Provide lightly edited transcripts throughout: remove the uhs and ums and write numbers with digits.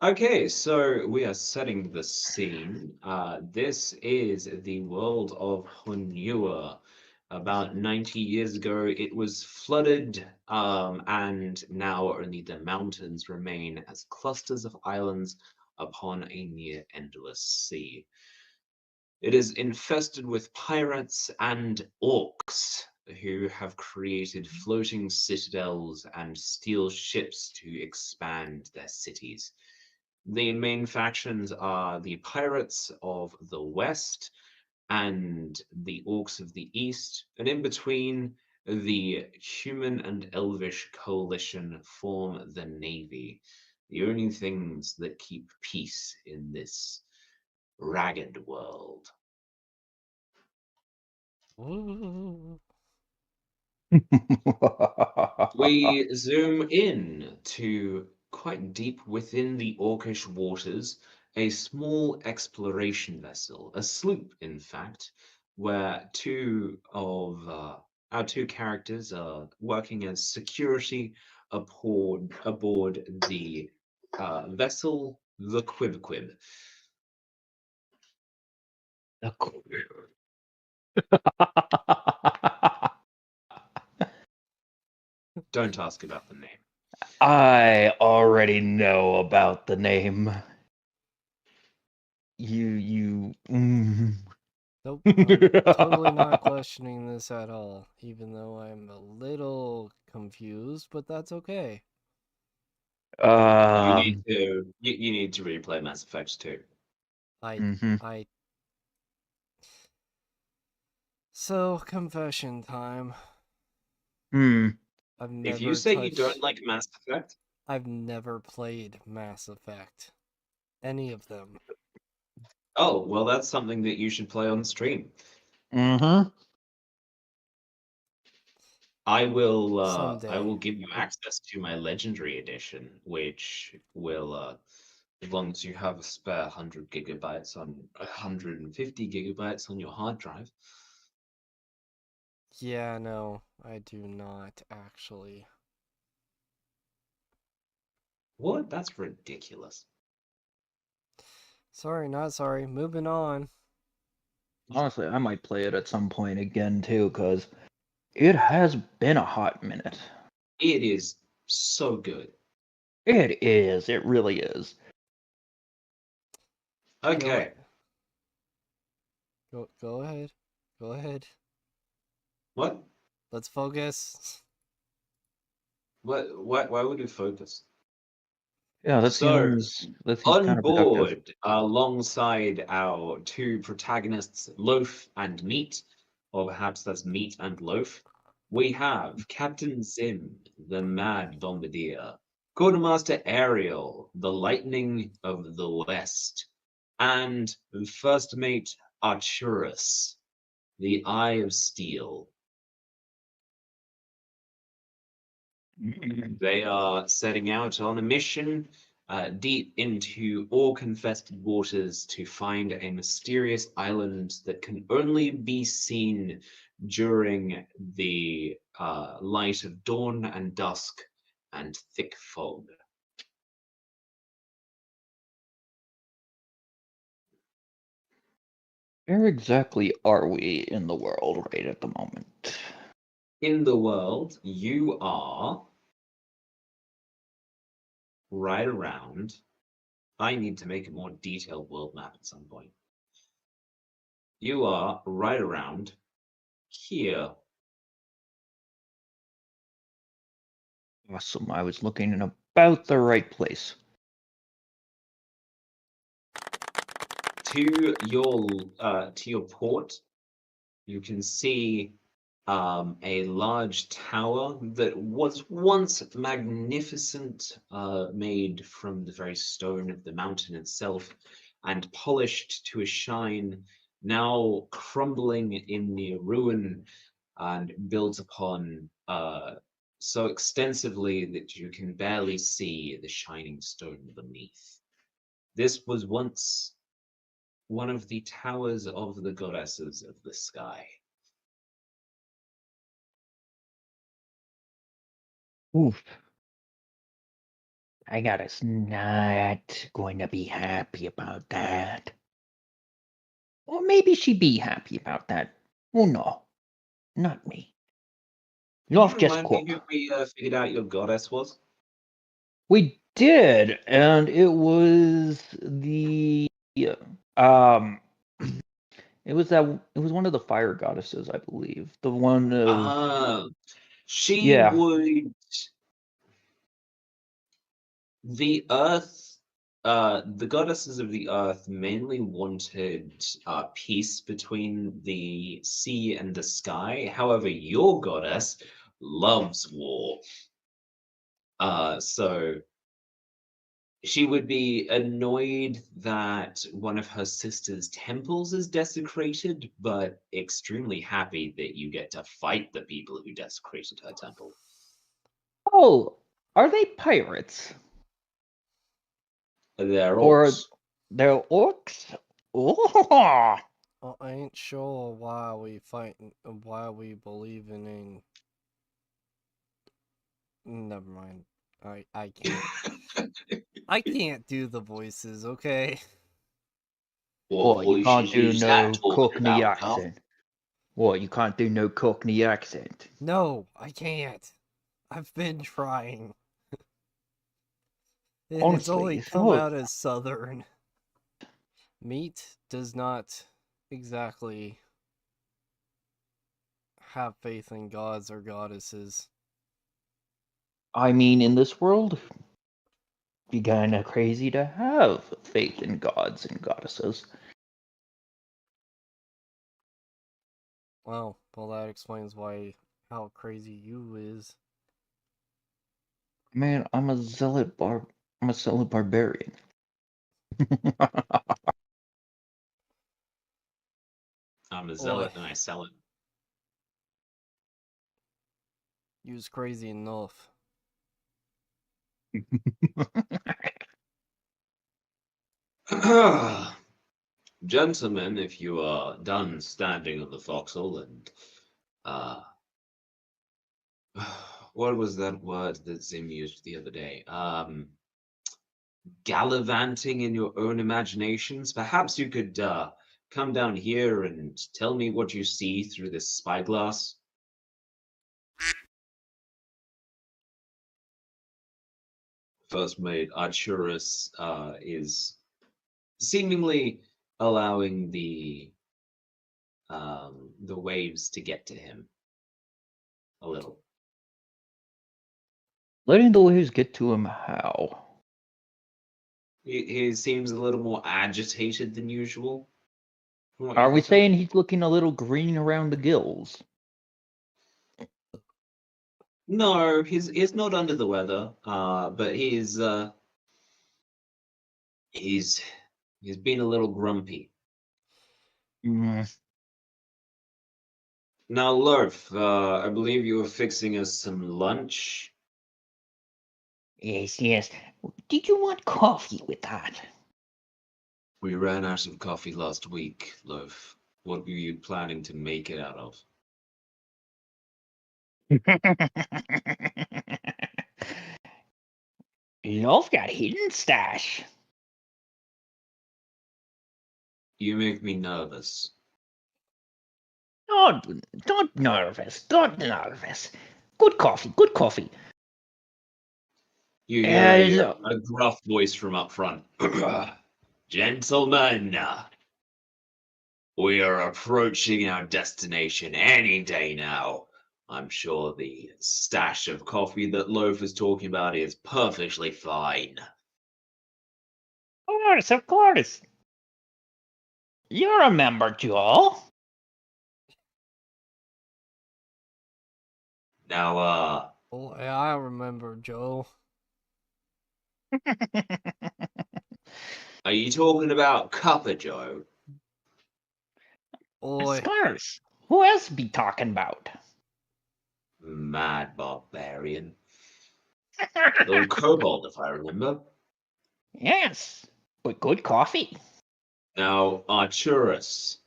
Okay, so we are setting the scene. This is the world of Honua. About 90 years ago, it was flooded, and now only the mountains remain as clusters of islands upon a near endless sea. It is infested with pirates and orcs who have created floating citadels and steel ships to expand their cities. The main factions are the pirates of the west and the orcs of the east, and in between, the human and elvish coalition form the navy, the only things that keep peace in this ragged world. Ooh. We zoom in to quite deep within the Orcish waters, a small exploration vessel, a sloop, in fact, where two of our two characters are working as security aboard the vessel, the Quib. Don't ask about the name. I already know about the name. You. Nope, I'm totally not questioning this at all, even though I'm a little confused, but that's okay. Um. You need to replay Mass Effect 2. I Mhm. I So, confession time. Hmm. I've If you never say you don't touched like Mass Effect, I've never played Mass Effect. Any of them. oh, well, that's something that you should play on stream. Mhm. I Someday. will give you access to my Legendary Edition, which will, as long as you have a spare 150 gigabytes on your hard drive. Yeah, no, I do not actually. What? That's ridiculous. Sorry, not sorry. Moving on. Honestly, I might play it at some point again too, cause it has been a hot minute. It is so good. It is. It really is. Go Okay, go ahead. Go ahead. what? Let's focus. What? Why would we focus? Yeah, So, that seems on counterproductive. board, alongside our two protagonists, Loaf and Meat, or perhaps that's Meat and Loaf, we have Captain Zim, the Mad Bombardier, Quartermaster Ariel, the Lightning of the West, and First Mate Arcturus, the Eye of Steel. They are setting out on a mission deep into orc-infested waters to find a mysterious island that can only be seen during the light of dawn and dusk and thick fog. Where exactly are we in the world right at the moment? In the world, you are right around. I need to make a more detailed world map at some point. You are right around here. Awesome. I was looking in about the right place. To your port, you can see a large tower that was once magnificent, made from the very stone of the mountain itself, and polished to a shine, now crumbling in near ruin and built upon so extensively that you can barely see the shining stone beneath. This was once one of the towers of the goddesses of the sky. Oof. I gotta's not going to be happy about that. Or maybe she'd be happy about that. Oh no, not me. Can you Love just remind me who cook. we figured out your goddess was? We did, and it was the um it was one of the fire goddesses, I believe. The one of Ah, she yeah. would. The earth, the goddesses of the earth mainly wanted peace between the sea and the sky. However, your goddess loves war. So she would be annoyed that one of her sister's temples is desecrated, but extremely happy that you get to fight the people who desecrated her temple. Oh, are they pirates? They're Or orcs. they're orcs? Oh, Well, I ain't sure why we why we believe in. Never mind. I can't. I can't do the voices. Okay. What what, you can't voices do is that no talking Cockney about, Carl? accent. What, you can't do no Cockney accent. No, I can't. I've been trying. And it's Honestly, only it's come not. out as southern. Meat does not exactly have faith in gods or goddesses. I mean, in this world, be kinda crazy to have faith in gods and goddesses. Well, that explains why how crazy you is. Man, I'm a zealot barbarian. I'm a Oi, zealot and I sell you's crazy enough. it. Gentlemen, if you are done standing on the forecastle and uh what was that word that Zim used the other day? Gallivanting in your own imaginations. Perhaps you could come down here and tell me what you see through this spyglass. First mate Arcturus is seemingly allowing the waves to get to him a little. Letting the waves get to him how? He seems a little more agitated than usual, from what you Are we can tell. saying he's looking a little green around the gills? No, he's not under the weather, but he's he's been a little grumpy. Mm, Now, Lurf, I believe you were fixing us some lunch. yes, yes. Did you want coffee with that? We ran out of coffee last week, Lurf. What were you planning to make it out of? Love got hidden stash. You make me nervous. Don't nervous. Don't nervous. Good coffee. Good coffee. You hear Uh, a gruff voice from up front. Gentlemen, we are approaching our destination any day now. I'm sure the stash of coffee that Loaf is talking about is perfectly fine. of course. You remember, Joel. Now, Oh, yeah, I remember, Joe. are you talking about Cuppa Joe? Oi, Scars. Who else be talking about? Mad barbarian. Little kobold, if I remember. Yes, but good coffee. Now, Arcturus.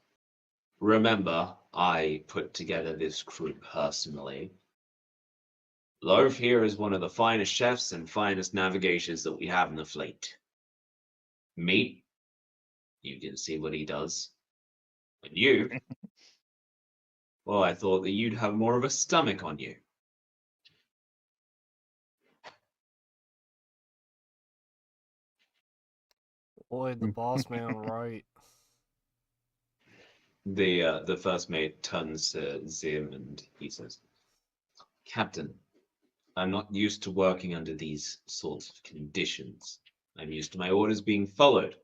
Remember, I put together this crew personally. Larv here is one of the finest chefs and finest navigators that we have in the fleet. Meat, you can see what he does. And you, well, I thought that you'd have more of a stomach on you. Boy, the boss man right. The first mate turns to Zim and he says, Captain, I'm not used to working under these sorts of conditions. I'm used to my orders being followed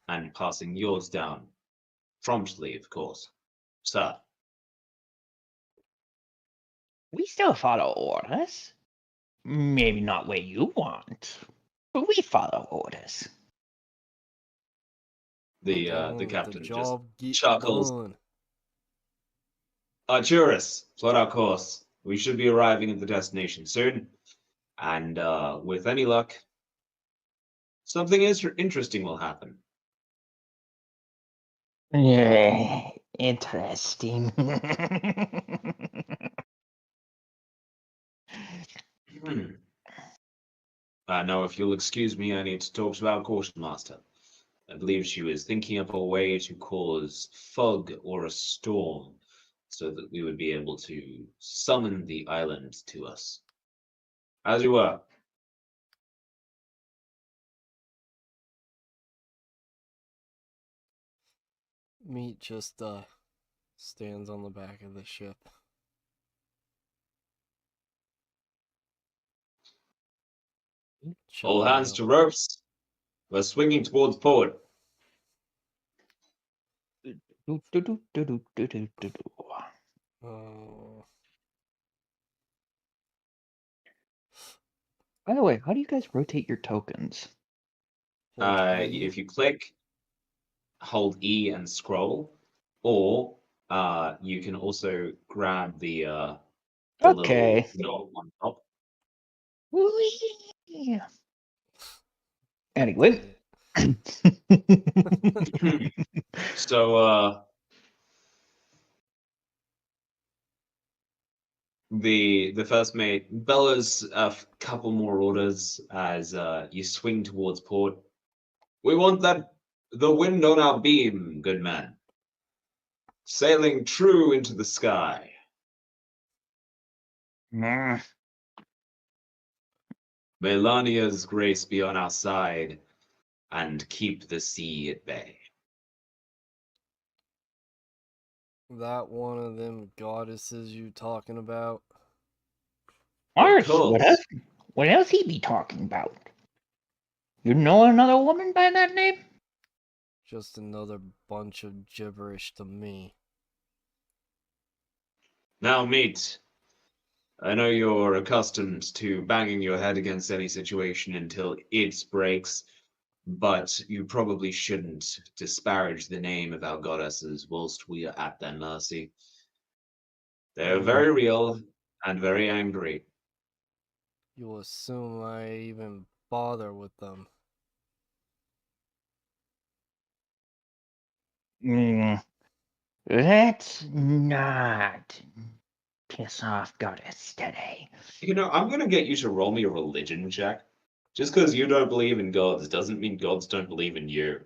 and passing yours down. Promptly, of course. Sir. We still follow orders. Maybe not where you want, but we follow orders. The captain just job get chuckles. done. Arcturus, plot our course. We should be arriving at the destination soon. And with any luck, something interesting will happen. Yeah, interesting. Now, if you'll excuse me, I need to talk to our quartermaster. I believe she was thinking up a way to cause fog or a storm so that we would be able to summon the island to us. As you were. Meat just stands on the back of the ship. All Chilling hands out. to ropes. We're swinging towards port. By the way, how do you guys rotate your tokens? Hold E. If you click, hold E and scroll, or you can also grab the Okay. little dot on top. Whee! Anyway. So the first mate bellows a couple more orders as you swing towards port. We want the wind on our beam, good man. Sailing true into the sky. Melania's grace be on our side and keep the sea at bay. That one of them goddesses you talking about? Orks, course. what else he be talking about? You know another woman by that name? Just another bunch of gibberish to me. Now, meet. I know you're accustomed to banging your head against any situation until it breaks, but you probably shouldn't disparage the name of our goddesses whilst we are at their mercy. They're very real and very angry. You assume I even bother with them. Let's not piss off goddess today. You know, I'm going to get you to roll me a religion check. Just because you don't believe in gods doesn't mean gods don't believe in you.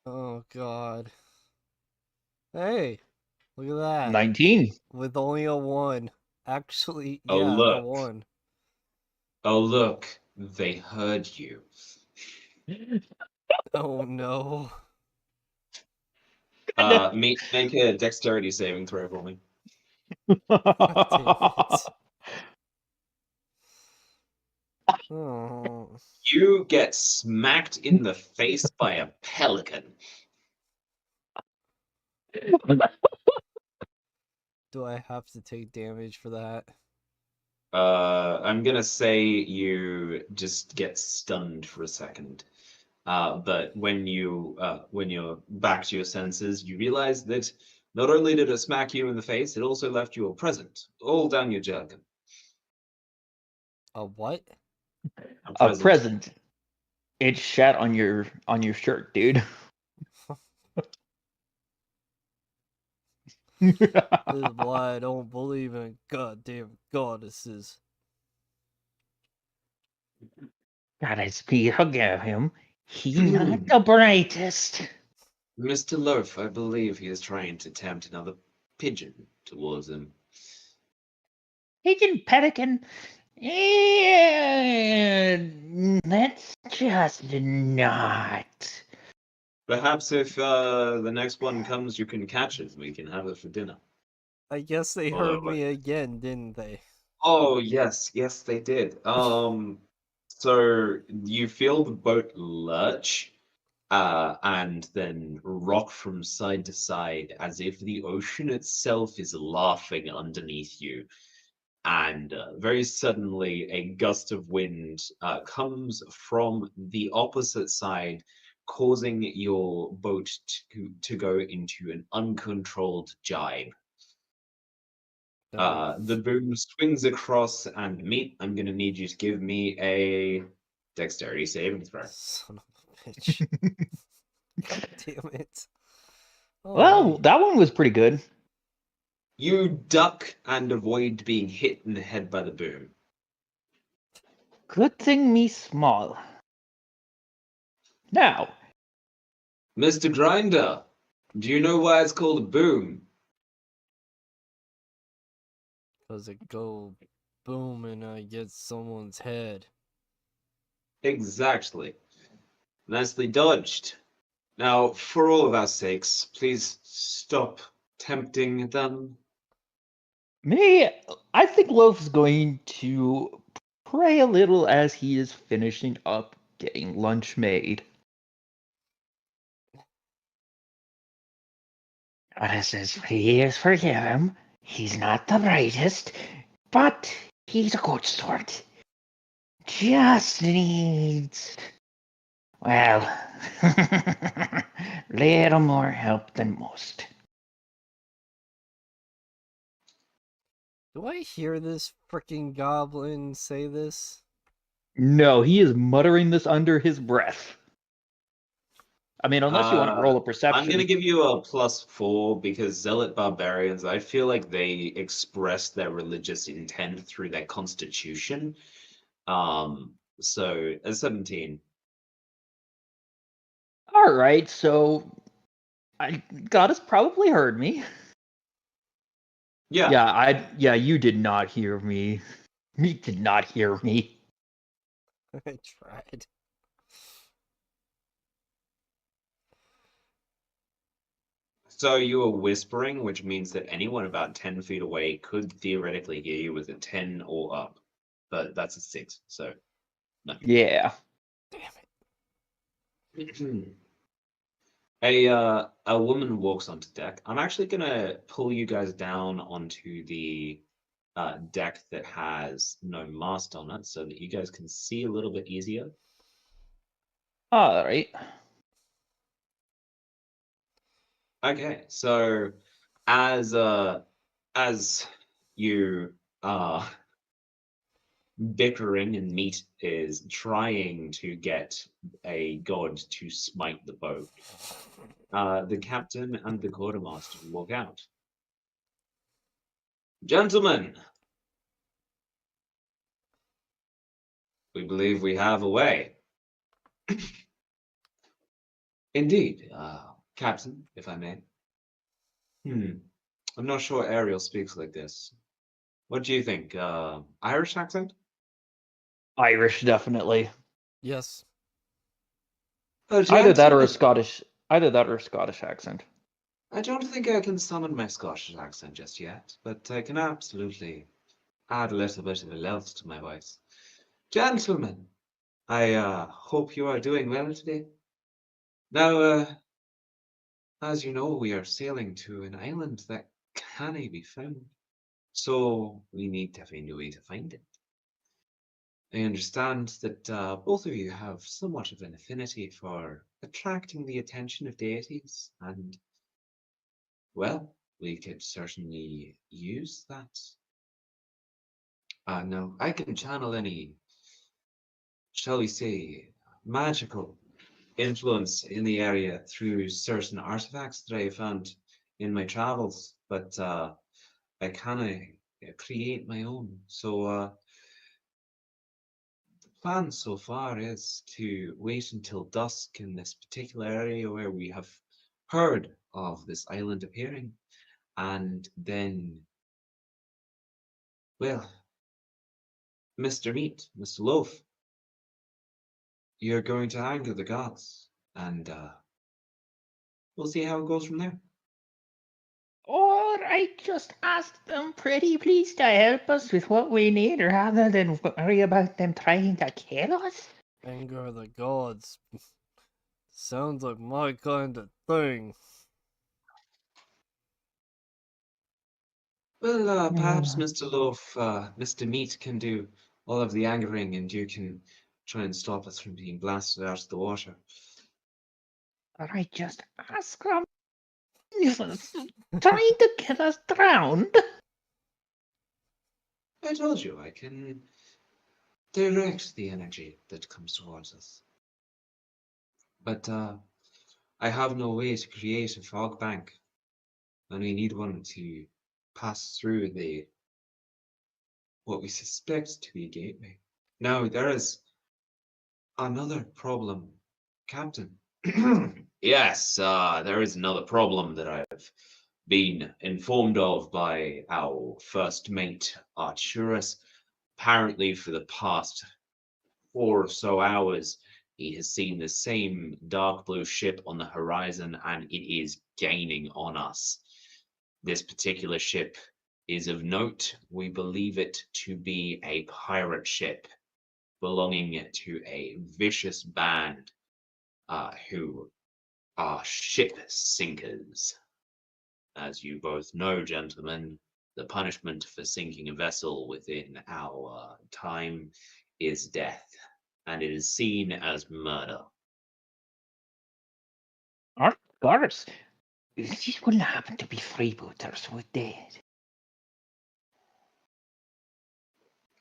Oh god. Hey, look at that. 19. With only a 1. Actually, Oh, yeah, a look. 1. Oh, look. They heard you. Oh no. Make a dexterity saving throw for me. God damn it. Oh. You get smacked in the face by a pelican. Do I have to take damage for that? I'm gonna say you just get stunned for a second. But when you're back to your senses, you realize that not only did it smack you in the face, it also left you a present all down your jerkin. A what? A present. It shat on your shirt, dude. This is why I don't believe in goddamn goddesses. Goddess be forgive him. He not the brightest. Mr. Loaf, I believe he is trying to tempt another pigeon towards him. Pigeon pelican. Let's just not. Perhaps if the next one comes, you can catch it. We can have it for dinner. I guess they heard me again, didn't they? Oh yes, yes they did. So you feel the boat lurch, and then rock from side to side as if the ocean itself is laughing underneath you. And very suddenly, a gust of wind comes from the opposite side, causing your boat to go into an uncontrolled jibe. No. The boom swings across, and Meat, I'm going to need you to give me a dexterity saving throw. Son of a bitch. God damn it. Well, Alright. that one was pretty good. You duck and avoid being hit in the head by the boom. Good thing me small. Now, Mr. Grinder, do you know why it's called a boom? Cause it go boom and I get someone's head. Exactly. Nicely dodged. Now, for all of our sakes, please stop tempting them. I think Loaf's going to pray a little as he is finishing up getting lunch made. Says, please forgive him. He's not the brightest, but he's a good sort. Just needs, well, little more help than most. Do I hear this freaking goblin say this? No, he is muttering this under his breath. I mean, unless you want to roll a I'm perception. going to give you a +4 because Zealot Barbarians, I feel like they express their religious intent through their constitution. So a 17. All right, so Goddess probably heard me. Yeah. Yeah, you did not hear me. Me did not hear me. I tried. So you were whispering, which means that anyone about 10 feet away could theoretically hear you with a 10 or up. But that's a 6, so no. Yeah. Damn it. A woman walks onto deck. I'm actually gonna pull you guys down onto the deck that has no mast on it so that you guys can see a little bit easier. All right. Okay, so as uh as you are bickering and Meat is trying to get a god to smite the boat, the captain and the quartermaster walk out. Gentlemen, we believe we have a way. Indeed, Captain, if I may. I'm not sure Ariel speaks like this. What do you think? Irish accent? Irish, definitely. Yes. Either that or a Gentlemen, Scottish. Either that or a Scottish accent. I don't think I can summon my Scottish accent just yet, but I can absolutely add a little bit of a lilt to my voice. Gentlemen, I hope you are doing well today. Now, as you know, we are sailing to an island that can't be found, so we need to find a way to find it. I understand that both of you have somewhat of an affinity for attracting the attention of deities, and, well, we could certainly use that. Now, I can channel any, shall we say, magical influence in the area through certain artifacts that I found in my travels. but I kind of create my own. So the plan so far is to wait until dusk in this particular area where we have heard of this island appearing, and then, well, Mr. Meat, Mr. Loaf, you're going to anger the gods, and we'll see how it goes from there. Or I just ask them pretty please to help us with what we need rather than worry about them trying to kill us. Anger the gods. Sounds like my kind of thing. Well, perhaps Yeah. Mr. Loaf, Mr. Meat can do all of the angering, and you can try and stop us from being blasted out of the water. Or I just ask them if it's trying to get us drowned. I told you I can direct the energy that comes towards us. But I have no way to create a fog bank, and we need one to pass through the what we suspect to be a gateway. Now, there is another problem, Captain. Yes, there is another problem that I've been informed of by our first mate, Arturus. Apparently, for the past 4 or so hours, he has seen the same dark blue ship on the horizon, and it is gaining on us. This particular ship is of note. We believe it to be a pirate ship belonging to a vicious band who are ship sinkers. As you both know, gentlemen, the punishment for sinking a vessel within our time is death, and it is seen as murder. Of course. These wouldn't happen to be freebooters, would they?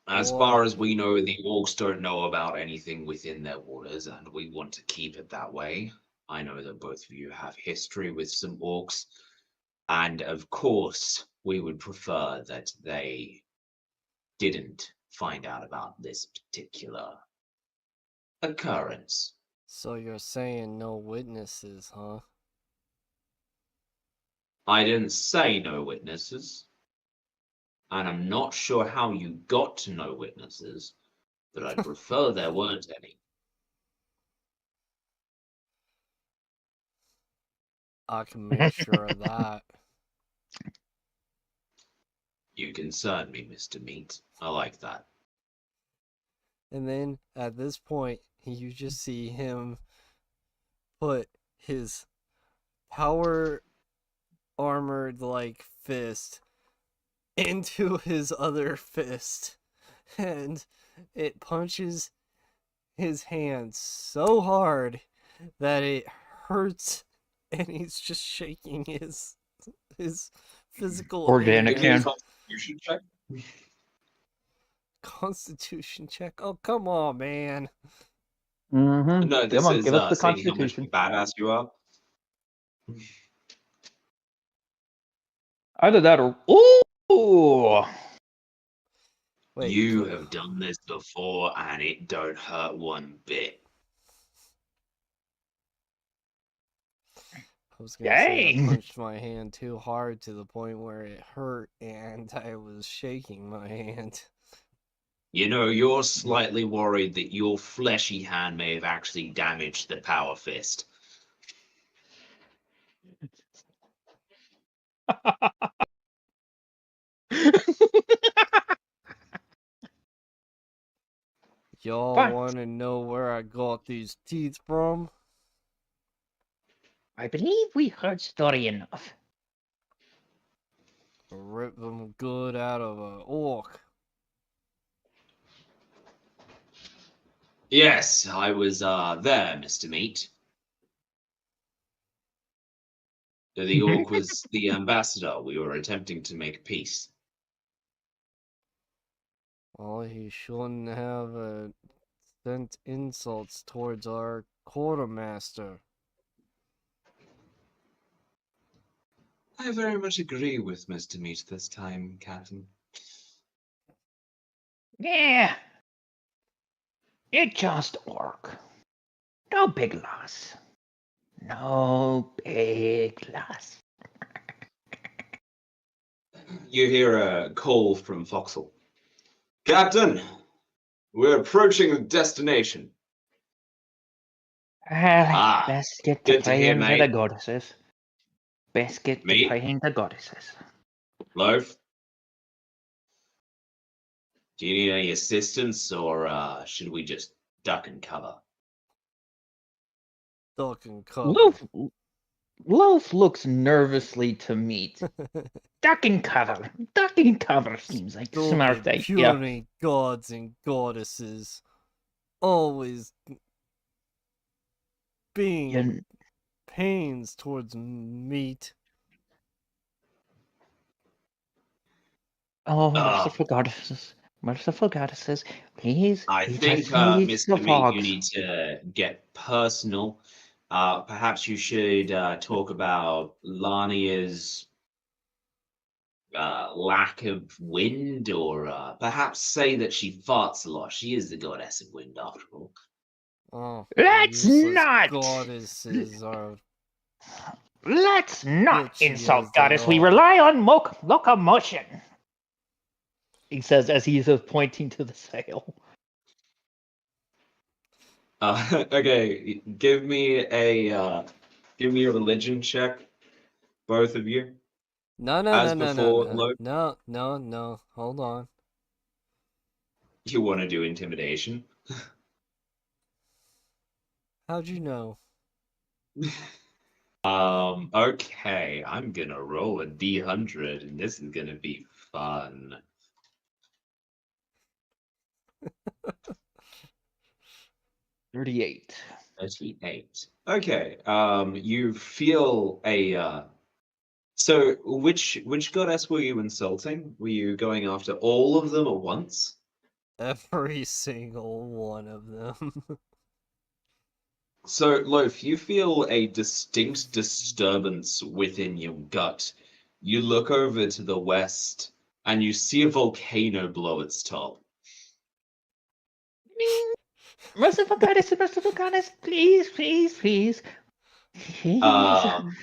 As far as we know, the orcs don't know about anything within their waters, and we want to keep it that way. I know that both of you have history with some orcs, and of course, we would prefer that they didn't find out about this particular occurrence. So you're saying no witnesses, huh? I didn't say no witnesses, and I'm not sure how you got to no witnesses, but I'd prefer there weren't any. I can make sure of that. You concern me, Mr. Meat. I like that. And then at this point, you just see him put his power armored like fist into his other fist, and it punches his hand so hard that it hurts, and he's just shaking his physical Organic Give me a hand. constitution check. constitution check. Oh, come on, man. Mm-hmm. No, Come this on, is give us the seeing how much of a Constitution. badass you are. Either that or ooh. Wait, You have done this before, and it don't hurt one bit. I was gonna say I Dang. punched my hand too hard to the point where it hurt and I was shaking my hand. You know, you're slightly worried that your fleshy hand may have actually damaged the power fist. Y'all But wanna know where I got these teeth from? I believe we heard story enough. Rip them good out of a orc. Yes, I was there, Mr. Meat. The orc was the ambassador. We were attempting to make peace. Well, he shouldn't have sent insults towards our quartermaster. I very much agree with Mr. Meat this time, Captain. Yeah, it just orc. No big loss. No big loss. You hear a call from Foxhole. Captain, we're approaching the destination. Ah, Best get to good to hear, praying to the mate. goddesses. Best get to Me? praying to goddesses. Loaf? Do you need any assistance, or should we just duck and cover? Duck and cover. Loaf looks nervously to Meat. Duck and cover. Duck and cover seems like a Don't smart be idea. puny gods and goddesses. Always being You- pains towards meat. Oh, Uh, merciful goddesses. Merciful goddesses, please, I we think, just need the Mr. Meat, you fogs. need to get personal. Perhaps you should talk about Lania's lack of wind, or perhaps say that she farts a lot. She is the goddess of wind, after all. Oh, Let's useless not! goddesses are Let's not bitchy insult as they goddess. We are. rely on locomotion. He says as he's pointing to the sail. Okay, give me a religion check, both of you. No, no, As no, no, no, before, no, Lo, no, no, no. Hold on. you want to do intimidation? How'd you know? Okay, I'm gonna roll a D100, and this is gonna be fun. 38. 38. Okay, you feel a so which goddess were you insulting? Were you going after all of them at once? Every single one of them. So, Loaf, you feel a distinct disturbance within your gut. You look over to the west and you see a volcano blow its top. Merciful goddess, please, please, please. Please. Um,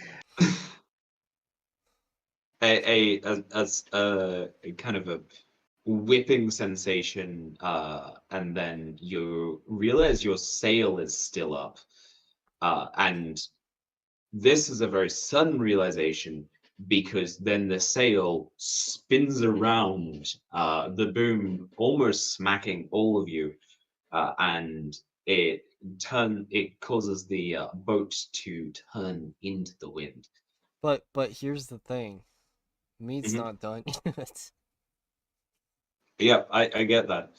a kind of a whipping sensation, and then you realize your sail is still up. And this is a very sudden realization because then the sail spins around the boom, almost smacking all of you, and it causes the boat to turn into the wind. But here's the thing. Meat's Mhm. not done yet. Yep, I get that.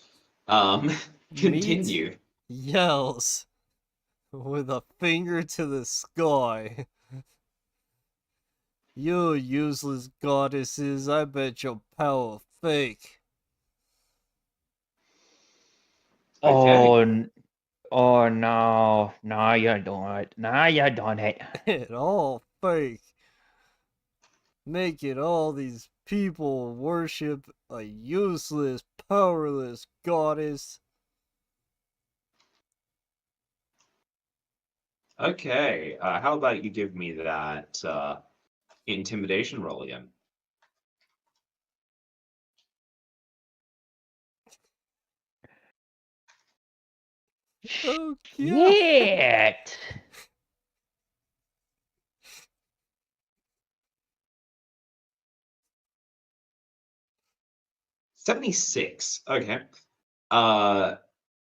Um, Meat continue. yells with a finger to the sky. You useless goddesses, I bet your power fake. Okay. Oh no. No, you don't. No, you don't. It all fake. Making all these people worship a useless, powerless goddess. Okay. How about you give me that intimidation roll again? Oh god. Shit. 76. Okay. Uh,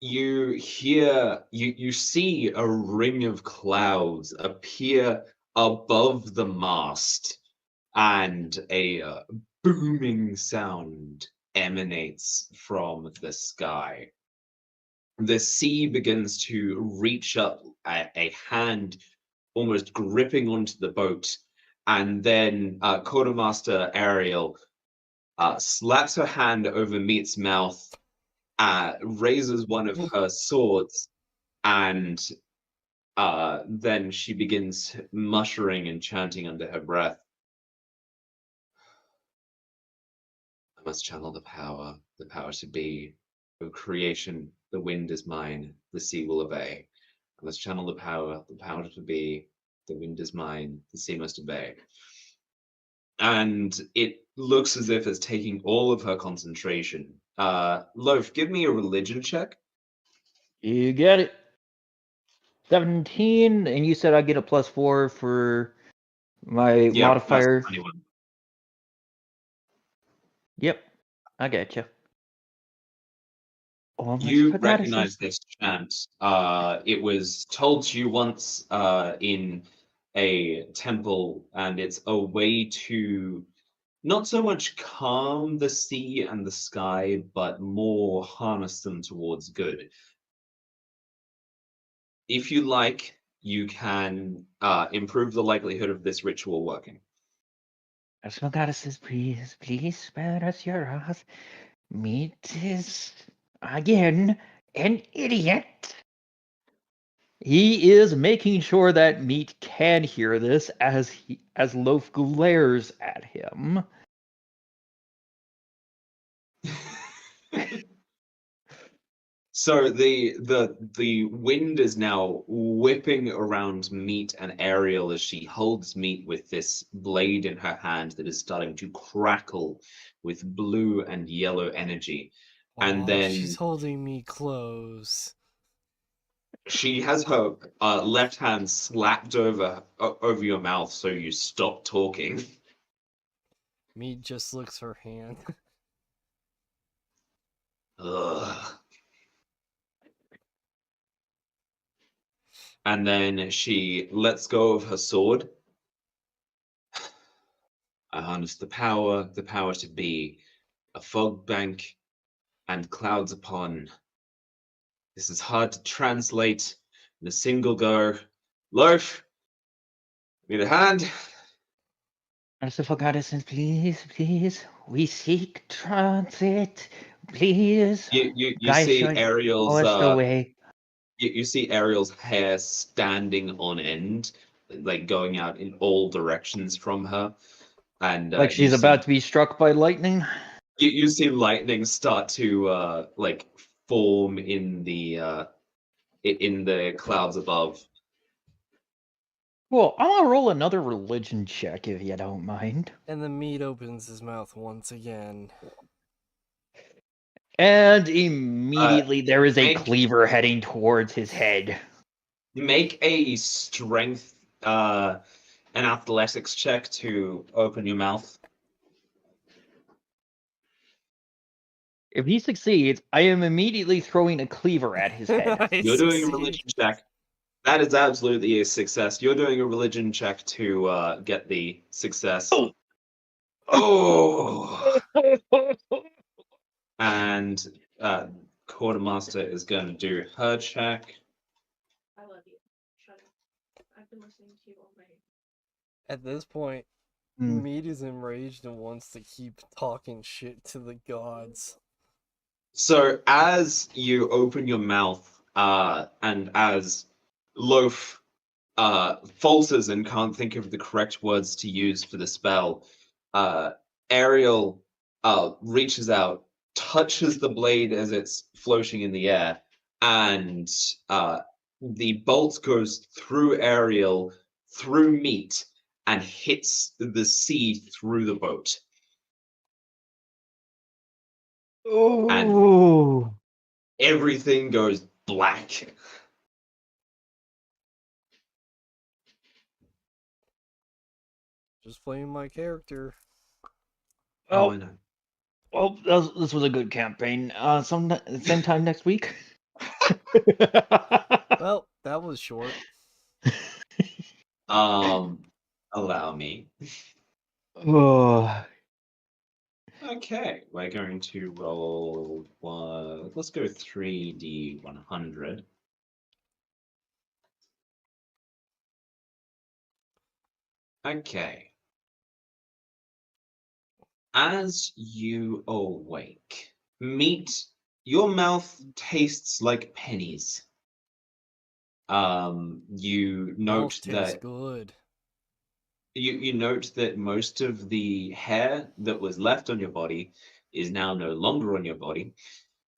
you see a ring of clouds appear above the mast, and a booming sound emanates from the sky. The sea begins to reach up a hand, almost gripping onto the boat, and then Quartermaster Ariel slaps her hand over Meat's mouth, raises one of her swords, and then she begins muttering and chanting under her breath. must channel the power to be. O creation, the wind is mine, the sea will obey. I must channel the power to be. The wind is mine, the sea must obey. And it looks as if it's taking all of her concentration. Loaf, give me a religion check. You get it. 17, and you said I get a +4 for my Yeah, that's modifier. 21. Yep, I get you. Almost You forgot it. recognize this chant. It was told to you once in a temple, and it's a way to not so much calm the sea and the sky, but more harness them towards good. If you like, you can improve the likelihood of this ritual working. National goddesses, please, please spare us your wrath. Meat is again an idiot. He is making sure that Meat can hear this as Loaf glares at him. So the wind is now whipping around Meat and Ariel as she holds Meat with this blade in her hand that is starting to crackle with blue and yellow energy. And Oh, she's then holding me close. she has her left hand slapped over your mouth so you stop talking. Me just licks her hand. Ugh. And then she lets go of her sword. I harness the power to be a fog bank and clouds upon. This is hard to translate in a single go. Loaf, need a hand? Merciful goddesses, please, please, we seek transit. Please, You guys, see show Ariel's us the way. you see Ariel's hair standing on end, like going out in all directions from her, and Like she's about to be struck by lightning. you see lightning start to like form in the clouds above. Cool. I want to roll another religion check if you don't mind. And the meat opens his mouth once again. And immediately there is a Make cleaver heading towards his head. make a strength an athletics check to open your mouth. If he succeeds, I am immediately throwing a cleaver at his head. I You're doing a succeed. religion check. That is absolutely a success. You're doing a religion check to get the success. Oh. Oh. And Quartermaster is going to do her check. I love you. Shut up. I've been listening to you all night. At this point, Meat is enraged and wants to keep talking shit to the gods. So as you open your mouth, and as Loaf falters and can't think of the correct words to use for the spell, Ariel reaches out, touches the blade as it's floating in the air, and the bolt goes through Ariel, through Meat, and hits the sea through the boat. And Oh. everything goes black. Just playing my character. Oh, Oh, I know. well, this was a good campaign. Same time next week. Well, that was short. Allow me. Oh. Okay, we're going to roll one. Let's go 3D100. Okay. As you awake, Meat, your mouth tastes like pennies. You note Mouth tastes that good. you note that most of the hair that was left on your body is now no longer on your body.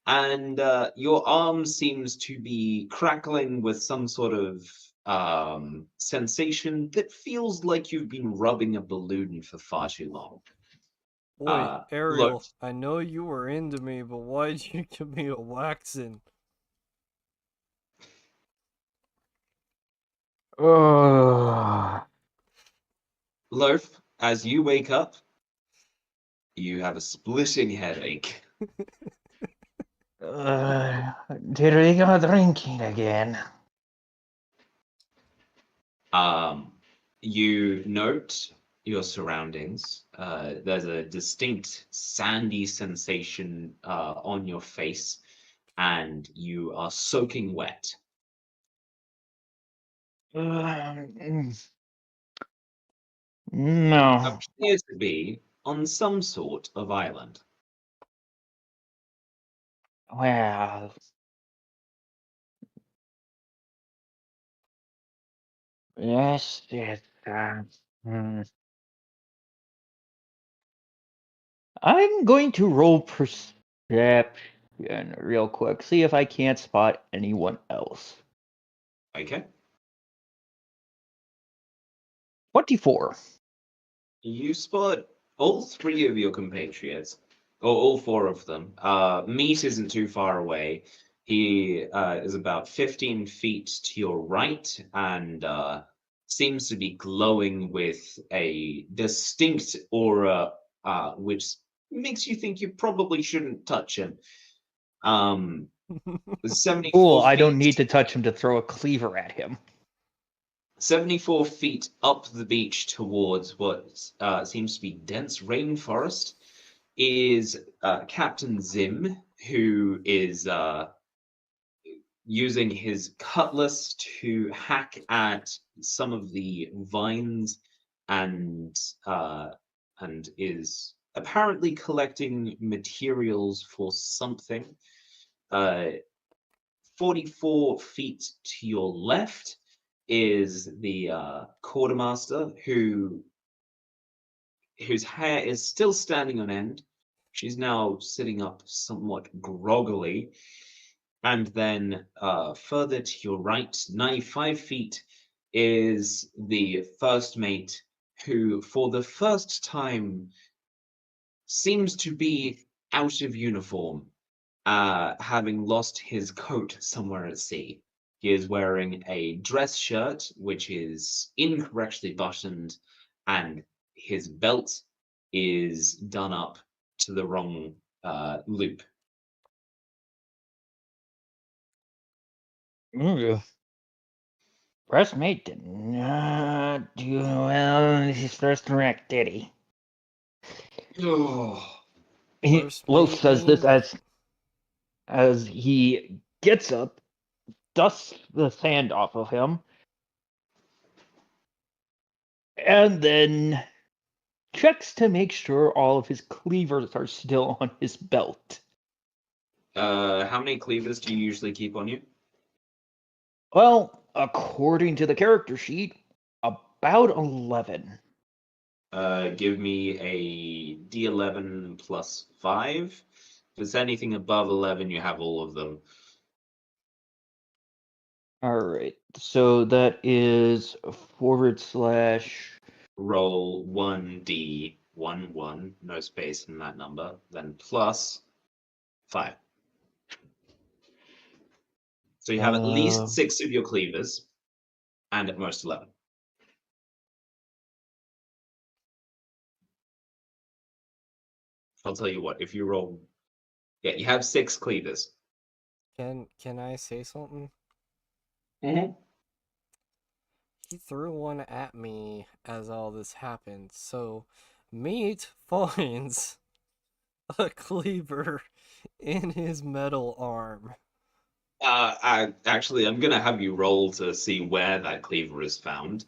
And your arm seems to be crackling with some sort of sensation that feels like you've been rubbing a balloon for far too long. Boy, Look, Ariel, I know you were into me, but why'd you give me a waxing? Loaf, as you wake up, you have a splitting headache. Did we go drinking again? You note your surroundings. There's a distinct sandy sensation on your face, and you are soaking wet. No. Appears to be on some sort of island. Well, yes, hmm. I'm going to roll perception real quick, see if I can't spot anyone else. Okay. 24. You spot all three of your compatriots, or all four of them. Meat isn't too far away. He is about 15 feet to your right and seems to be glowing with a distinct aura, which makes you think you probably shouldn't touch him. Um, Cool, 74 I don't feet need to touch him to throw a cleaver at him. 74 feet up the beach towards what seems to be dense rainforest is Captain Zim, who is using his cutlass to hack at some of the vines and uh, and is apparently collecting materials for something. 44 feet to your left is the quartermaster whose hair is still standing on end. She's now sitting up somewhat groggily. And then further to your right, 95 feet, is the first mate who, for the first time, seems to be out of uniform, having lost his coat somewhere at sea. He is wearing a dress shirt, which is incorrectly buttoned, and his belt is done up to the wrong loop. First mate did not do well in his first wreck, did he? Oh, First Wolf mate says this mean- as he gets up, dusts the sand off of him, and then checks to make sure all of his cleavers are still on his belt. how many cleavers do you usually keep on you? Well, according to the character sheet, about 11. Give me a D11 plus 5. If it's anything above 11, you have all of them. All right, so that is / Roll 1D11, no space in that number, then plus 5. So you have at least 6 of your cleavers, and at most 11. I'll tell you what, if you roll... Yeah, you have 6 cleavers. Can I say something? Mm-hmm. He threw one at me as all this happened, so Meat finds a cleaver in his metal arm. I'm gonna have you roll to see where that cleaver is found.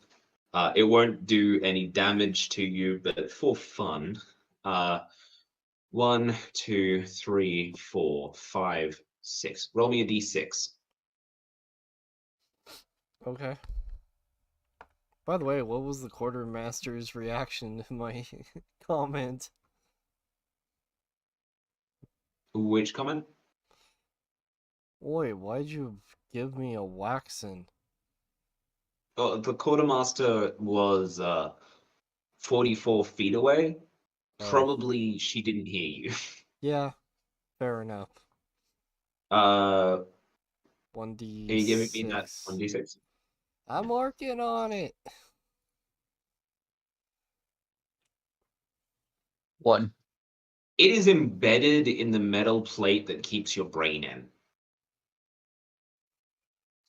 It won't do any damage to you, but for fun, 1, 2, 3, 4, 5, 6. Roll me a d6. Okay. By the way, what was the quartermaster's reaction to my comment? Which comment? Oi, why'd you give me a waxing? Oh, the quartermaster was 44 feet away. Oh, Probably she didn't hear you. yeah, fair enough. Are you giving me that 1d6. 1d6? I'm working on it. 1. It is embedded in the metal plate that keeps your brain in.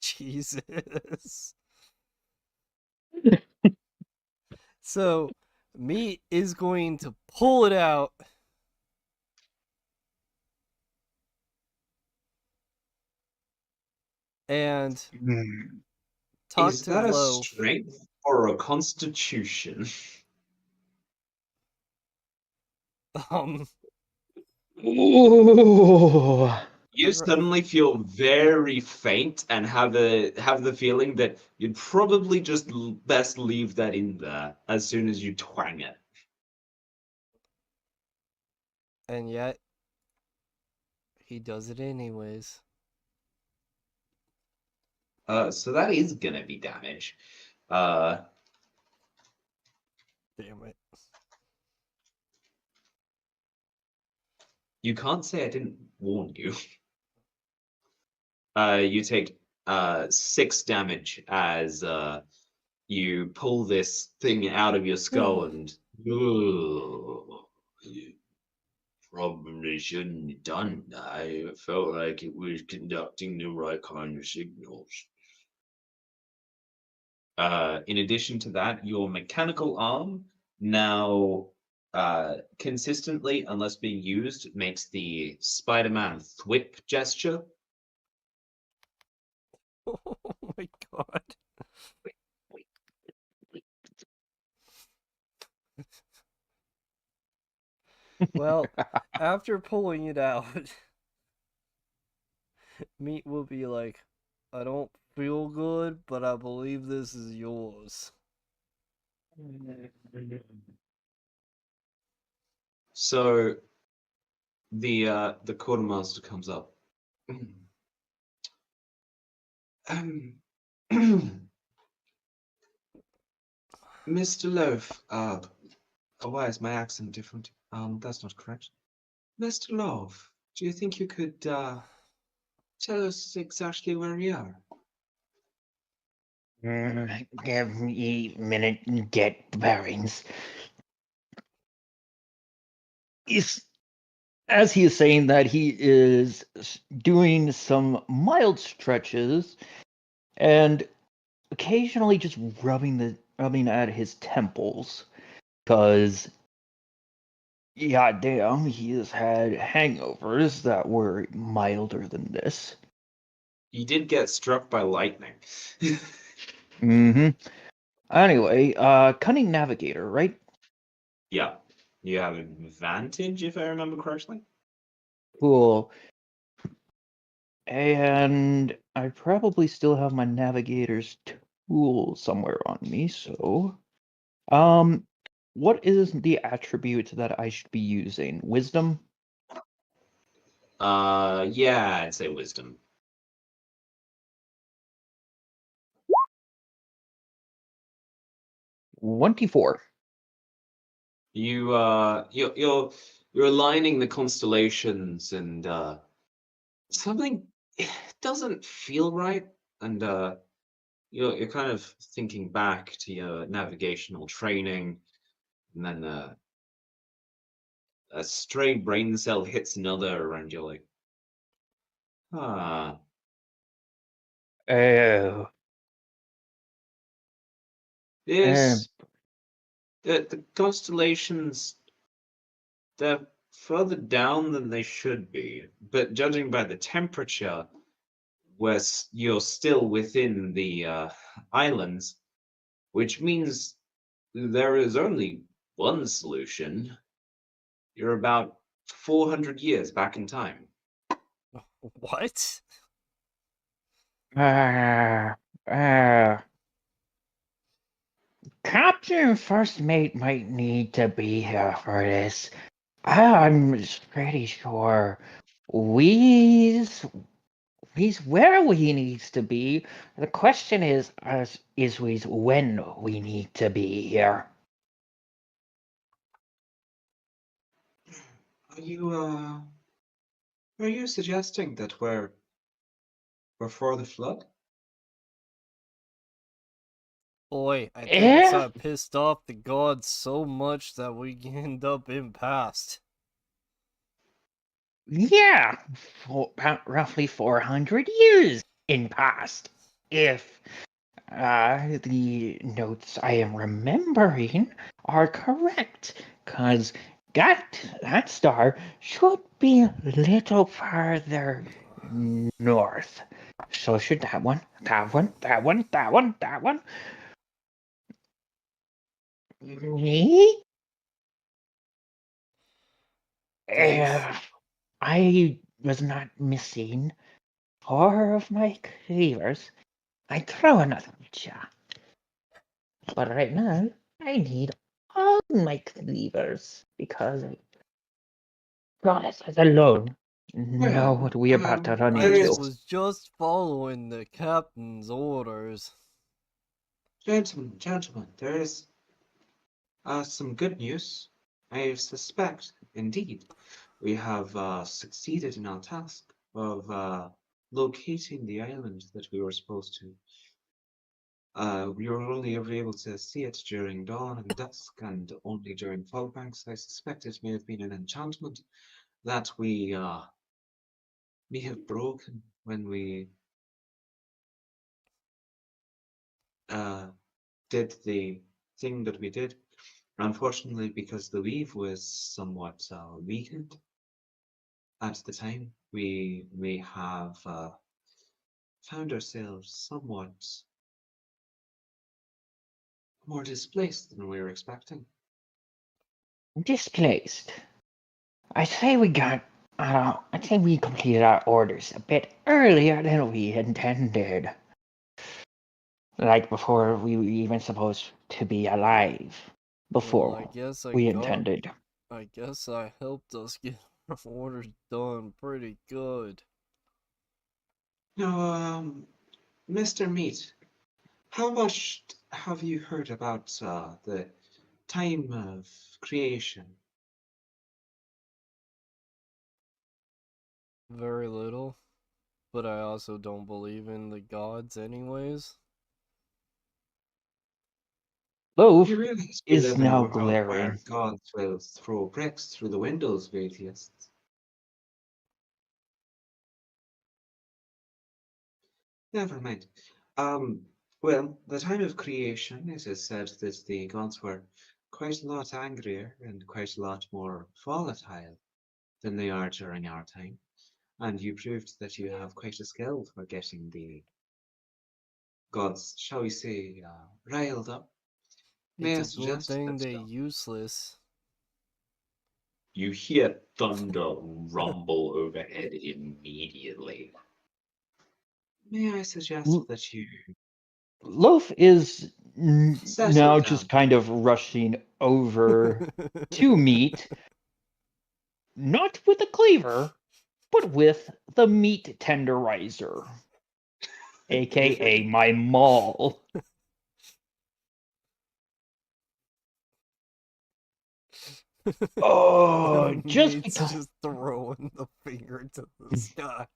Jesus. So, Meat is going to pull it out. And talk Is to that a Loaf. strength or a constitution? Um, Ooh. You suddenly feel very faint and have the feeling that you'd probably just best leave that in there as soon as you twang it. and yet, he does it anyways. So that is gonna be damage. Uh, Damn it. you can't say I didn't warn you. You take 6 damage as you pull this thing out of your skull and you probably shouldn't have done that. I felt like it was conducting the right kind of signals. In addition to that, your mechanical arm now consistently, unless being used, makes the Spider-Man thwip gesture. Oh my god. Well, after pulling it out, Meat will be like, I don't feel good, but I believe this is yours. So the quartermaster comes up. Mr. Loaf, why is my accent different? That's not correct. Mr. Loaf, do you think you could tell us exactly where we are? Give me a minute and get bearings. As he is saying that, he is doing some mild stretches and occasionally just rubbing at his temples, because yeah, damn, he has had hangovers that were milder than this. You did get struck by lightning. Mm-hmm. Anyway, cunning navigator, right? Yeah, you have advantage if I remember correctly. Cool. And I probably still have my navigator's tool somewhere on me, so what is the attribute that I should be using? Wisdom? Yeah, I'd say wisdom. 24. You're aligning the constellations and something doesn't feel right, and you're kind of thinking back to your navigational training, and then a stray brain cell hits another, and you're like, ah, Oh, um, this the constellations, they're further down than they should be, but judging by the temperature, where you're still within the islands, which means there is only one solution. You're about 400 years back in time. What? uh, uh, Captain First Mate might need to be here for this. I'm pretty sure we's where we needs to be. The question is we's when we need to be here. Are you suggesting that we're before the flood? Oi, I think Yeah, I pissed off the gods so much that we end up in past. yeah, about roughly 400 years in past. If the notes I am remembering are correct, because that star should be a little farther north. So should that one, that one, that one, that one, that one. Me? This If I was not missing 4 of my cleavers, I'd throw another at ya. But right now, I need all my cleavers because goddesses alone know Well, what we about to run there I into. is, was just following the captain's orders. gentlemen, there is some good news. I suspect, indeed, we have succeeded in our task of locating the island that we were supposed to. We were only ever able to see it during dawn and dusk, and only during fog banks. I suspect it may have been an enchantment that we have broken when we uh, did the thing that we did. Unfortunately, because the weave was somewhat weakened at the time, we may have found ourselves somewhat more displaced than we were expecting. Displaced. I say we got. I say we completed our orders a bit earlier than we intended. Like before we were even supposed to be alive. Well, Before we intended. I guess I helped us get our orders done pretty good. Now, Mr. Meat, how much have you heard about the time of creation? Very little, but I also don't believe in the gods anyways. Loaf You realize we is live in a now world where glaring. gods will throw bricks through the windows of atheists. Never mind. Um, well, the time of creation, it is said that the gods were quite a lot angrier and quite a lot more volatile than they are during our time. And you proved that you have quite a skill for getting the gods, shall we say, riled up. May It's I a good suggest thing that they useless. you hear thunder rumble overhead immediately? May I suggest that you Loaf is settle now down? just kind of rushing over to meat, not with a cleaver, but with the meat tenderizer, aka my maul. Oh, just Mate's because. just throwing the finger to the sky.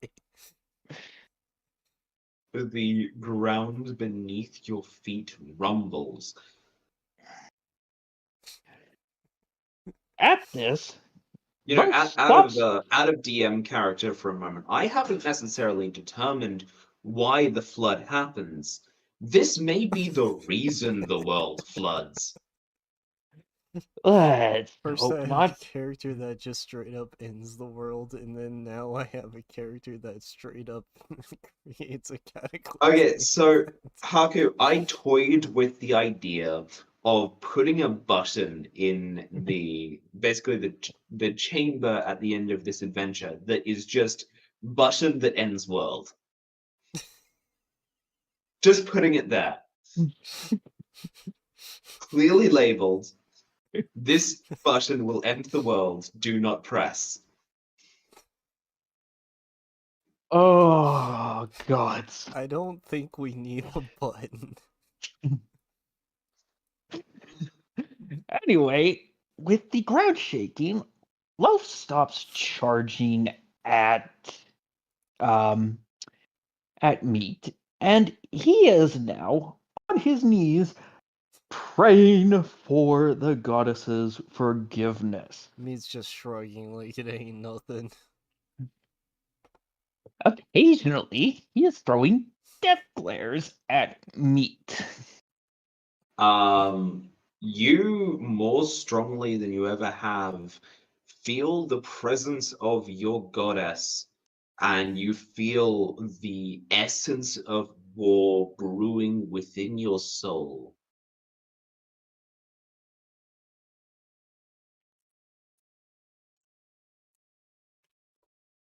The ground beneath your feet rumbles. At this, You know, Loaf out stops. out of DM character for a moment. I haven't necessarily determined why the flood happens. This may be the reason the world floods. Let's First, hope I have a not. character that just straight up ends the world, and then now I have a character that straight up creates a Okay, cataclysmic so event. Haku, I toyed with the idea of putting a button in basically the chamber at the end of this adventure that is just button that ends world. Just putting it there, clearly labeled. This button will end the world. Do not press. Oh, God. I don't think we need a button. Anyway, with the ground shaking, Loaf stops charging at um at Meat, and he is now on his knees praying for the goddess's forgiveness. Me's just shrugging like it ain't nothing. Occasionally, he is throwing death glares at Meat. You more strongly than you ever have feel the presence of your goddess, and you feel the essence of war brewing within your soul.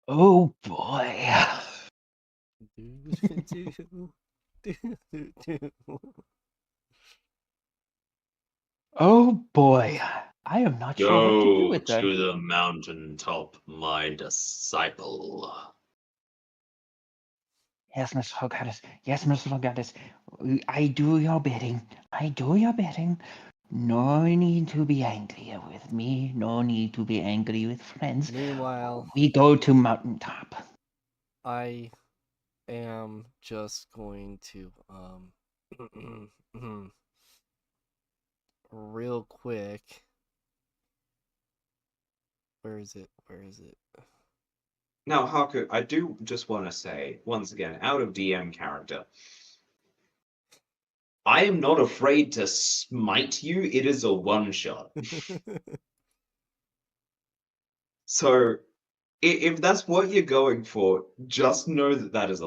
Oh boy. Oh boy. I am not sure what to do Go with that. to the mountaintop, my disciple. Yes, Mr. Goddess. Yes, Mr. Goddess. I do your bidding. I do your bidding. No need to be angry with me. No need to be angry with friends. Meanwhile, We go to mountaintop. I am just going to real quick. Where is it? Where is it? Now, Haku, I do just want to say, once again, out of DM character, I am not afraid to smite you. It is a one shot. So, if that's what you're going for, just know that that is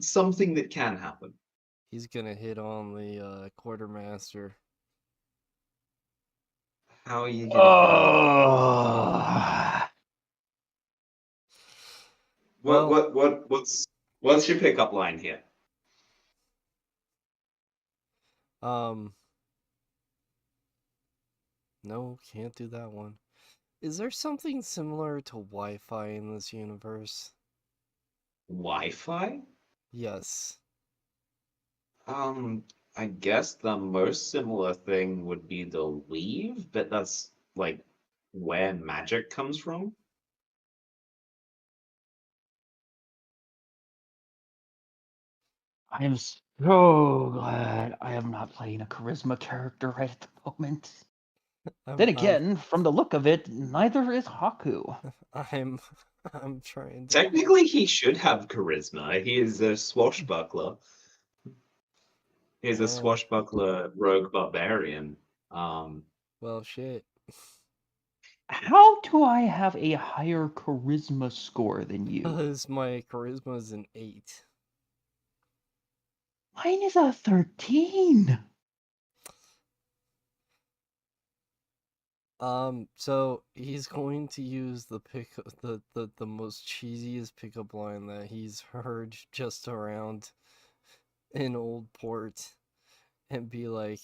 something that can happen. He's gonna hit on the quartermaster. How are you gonna hit on? Oh. Well, What's your pickup line here? um, no, can't do that one. Is there something similar to Wi-Fi in this universe? Wi-Fi? Yes. Um, I guess the most similar thing would be the weave, but that's like where magic comes from. I am so glad I am not playing a charisma character right at the moment. Then I'm again, from the look of it, neither is Haku. I'm I'm trying to Technically, he should have charisma. He is a swashbuckler. He's a and swashbuckler rogue barbarian. Um, well shit. How do I have a higher charisma score than you? Because my charisma is an 8. Mine is a 13. So he's going to use the most cheesiest pickup line that he's heard just around in Old Port and be like,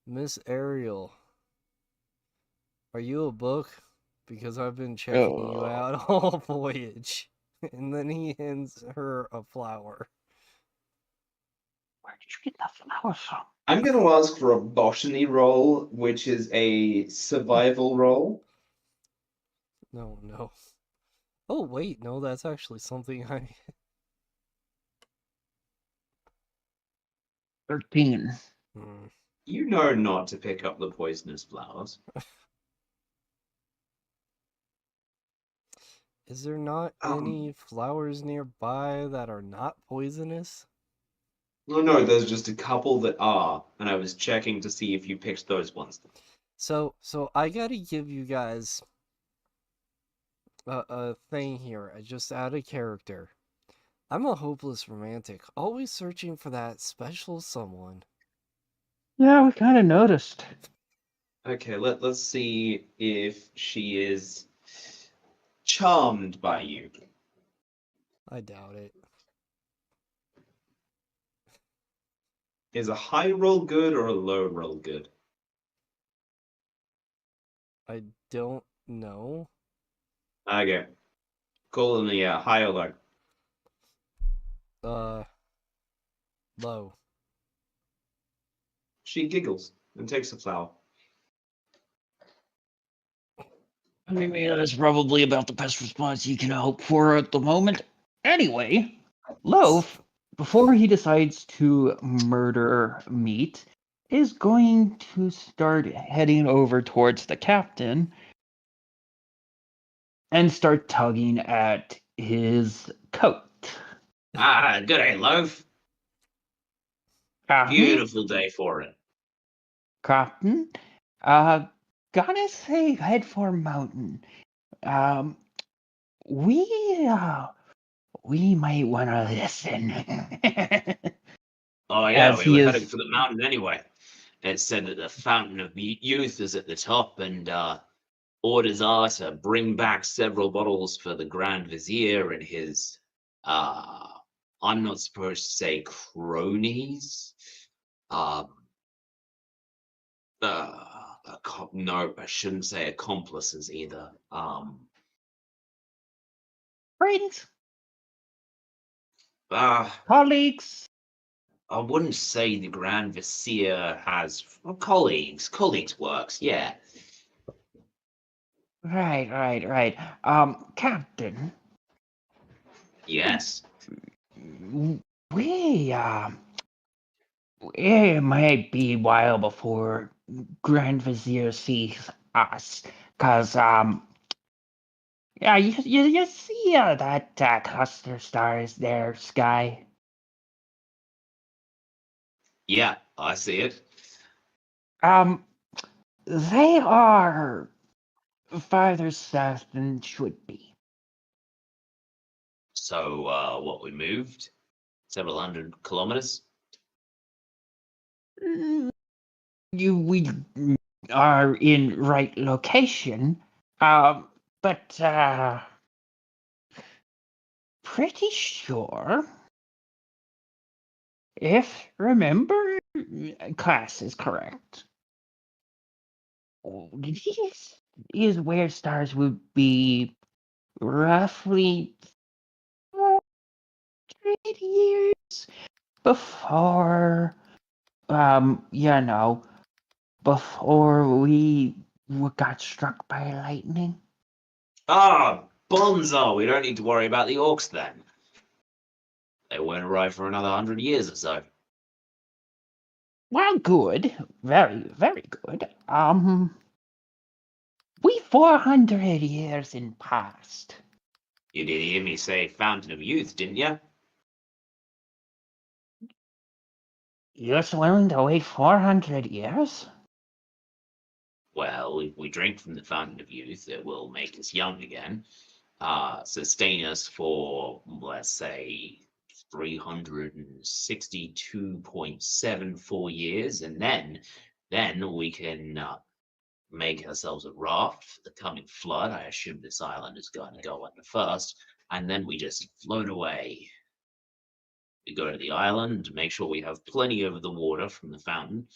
Miss Ariel, are you a book? Because I've been checking you Oh. out all voyage. And then he hands her a flower. Where did you get the flowers from? I'm going to ask for a botany roll, which is a survival roll. No, no. Oh, wait, no, that's actually something I. 13. Hmm. You know not to pick up the poisonous flowers. Is there not any flowers nearby that are not poisonous? No, there's just a couple that are, and I was checking to see if you picked those ones. So I gotta give you guys a thing here. I just out of character. I'm a hopeless romantic, always searching for that special someone. Yeah, we kind of noticed. Okay, let's see if she is charmed by you. I doubt it. Is a high roll good or a low roll good? I don't know. Okay. Call in the high or low. Low. She giggles and takes the flower. I mean, yeah, that's probably about the best response you can hope for at the moment. Anyway, Loaf, before he decides to murder Meat, is going to start heading over towards the captain and start tugging at his coat. Ah, good day, loaf. Captain, Beautiful day for it. Captain, gotta say, head for mountain. Um, we we might want to listen. Oh yeah, As we he were heading is for the mountain anyway. It said that the fountain of youth is at the top, and orders are to bring back several bottles for the Grand Vizier and his I'm not supposed to say cronies. Um no, I shouldn't say accomplices either. friends, Uh colleagues. I wouldn't say the Grand Vizier has colleagues. Colleagues works, yeah. Right. Captain, Yes. we it might be a while before Grand Vizier sees us, cause yeah, you see that cluster stars there, sky. Yeah, I see it. Um, they are farther south than should be. So what we moved? Several hundred kilometers? Mm, we are in right location. But pretty sure, if remember, class is correct. This is where stars would be roughly 400 years before, before we got struck by lightning. Ah, bonzo! We don't need to worry about the orcs then. They won't arrive for another 100 years or so. Well, good, very good. We 400 years in past. You did hear me say Fountain of Youth, didn't you? You're willing to wait 400 years? Well, if we drink from the Fountain of Youth, it will make us young again. Sustain us for, let's say, 362.74 years, and then we can make ourselves a raft for the coming flood. I assume this island is going to go under first, and then we just float away. We go to the island, make sure we have plenty of the water from the fountain.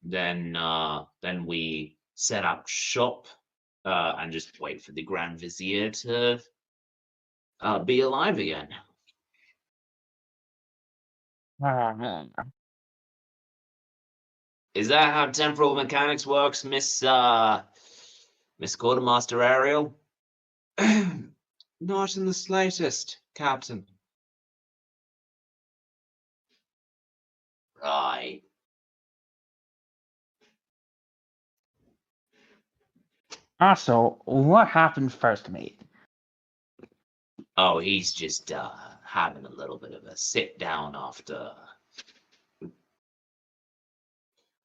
Then we set up shop and just wait for the Grand Vizier to be alive again. Uh, Is that how temporal mechanics works, Miss Quartermaster Ariel? Not in the slightest, Captain. Right. Also, what happened first, mate? Oh, he's just having a little bit of a sit down after.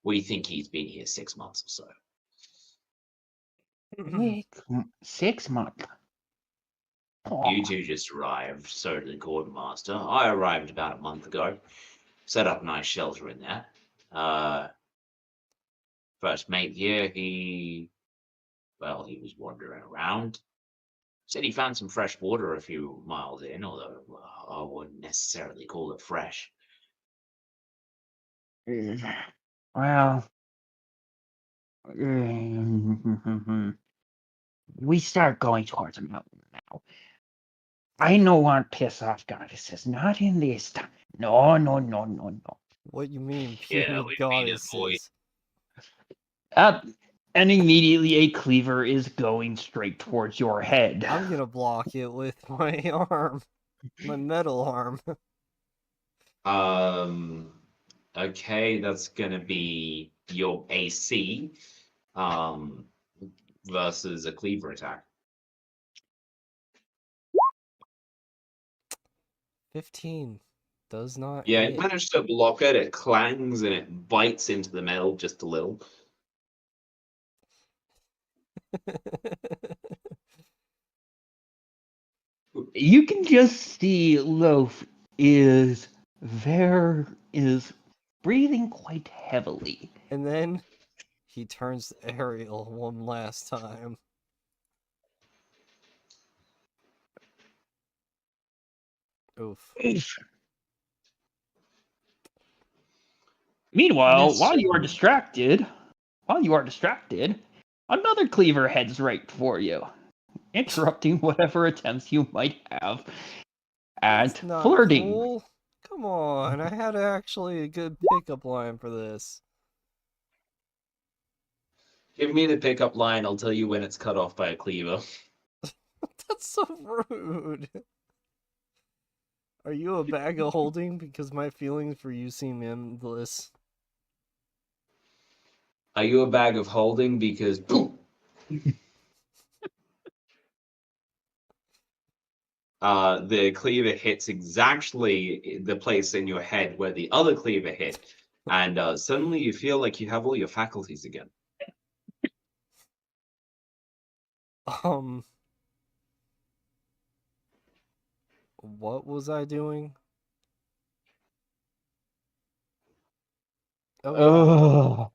We think he's been here 6 months or so. 6 months. You two just arrived, so did the quartermaster. I arrived about a month ago. Set up a nice shelter in there. First mate here, he was wandering around. Said he found some fresh water a few miles in, although I wouldn't necessarily call it fresh. Well, we start going towards the mountain now. I don't want to piss off goddesses. Not in this time. No, no, no, no, no. What you mean, Yeah, puny we mean avoid. goddesses? And immediately a cleaver is going straight towards your head. I'm gonna block it with my arm, my metal arm. Okay, that's gonna be your AC, um, versus a cleaver attack. 15 does not Yeah, you hit. managed to block it. It clangs and it bites into the metal just a little. You can just see Loaf is breathing quite heavily. And then he turns to Ariel one last time. Oof. Meanwhile, Miss while you are distracted, another cleaver heads right for you, interrupting whatever attempts you might have at That's not flirting. cool. Come on, I had actually a good pickup line for this. Give me the pickup line. I'll tell you when it's cut off by a cleaver. That's so rude. Are you a bag of holding? Because my feelings for you seem endless. Are you a bag of holding? Because the cleaver hits exactly the place in your head where the other cleaver hit, and suddenly you feel like you have all your faculties again. What was I doing? Oh yeah. Ugh.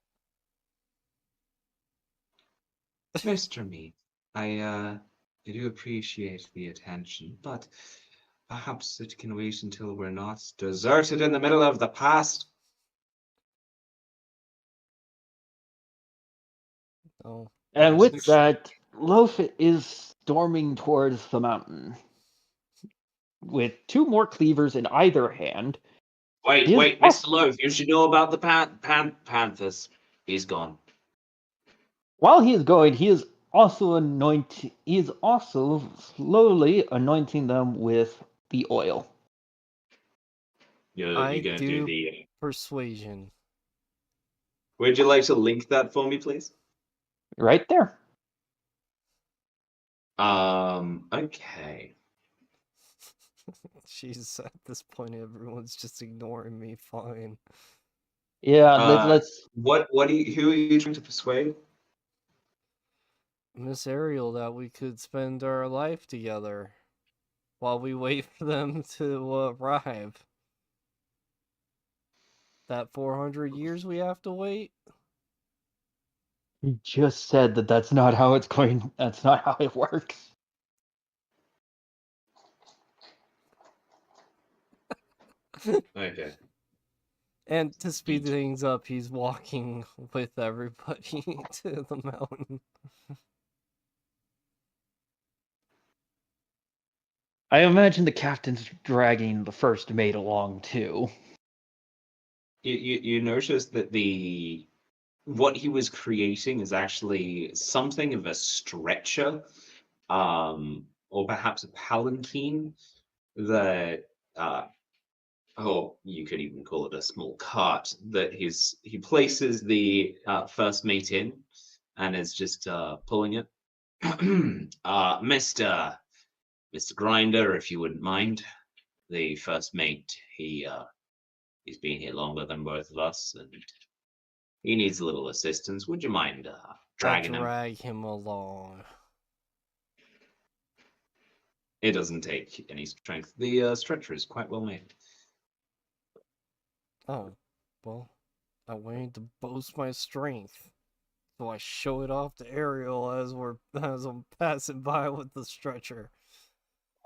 Mr. Mead, I do appreciate the attention, but perhaps it can wait until we're not deserted in the middle of the past. Oh. And Yes. with that, Loaf is storming towards the mountain with two more cleavers in either hand. Wait, He is wait, Mr. Loaf, you should know about the Panthers. He's gone. While he is going, he is also slowly anointing them with the oil. You're I gonna do do the. persuasion. Would you like to link that for me, please? Right there. Okay. Jeez, at this point everyone's just ignoring me. Fine. Yeah, let's Who are you trying to persuade? Miss Ariel that we could spend our life together while we wait for them to arrive. That 400 years we have to wait? You just said that that's not how it's going. That's not how it works. Okay. And to speed things up, he's walking with everybody to the mountain. I imagine the captain's dragging the first mate along too. You notice that what he was creating is actually something of a stretcher, or perhaps a palanquin that or you could even call it a small cart that he places the first mate in and is just pulling it. Mr. Grinder, if you wouldn't mind, the first mate, he's been here longer than both of us, and he needs a little assistance. Would you mind I dragging him? drag him along. It doesn't take any strength. The stretcher is quite well made. Oh, well, I wanted to boast my strength. So I show it off to Ariel as I'm passing by with the stretcher.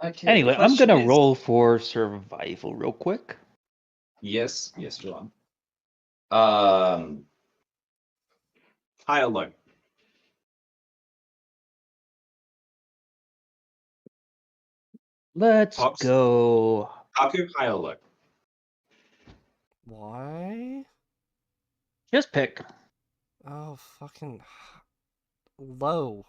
Okay. Anyway, I'm gonna roll for survival real quick. Yes, John. High or low? Let's Fox? go. Haku, high or low? Why? Just pick. Oh, fucking low.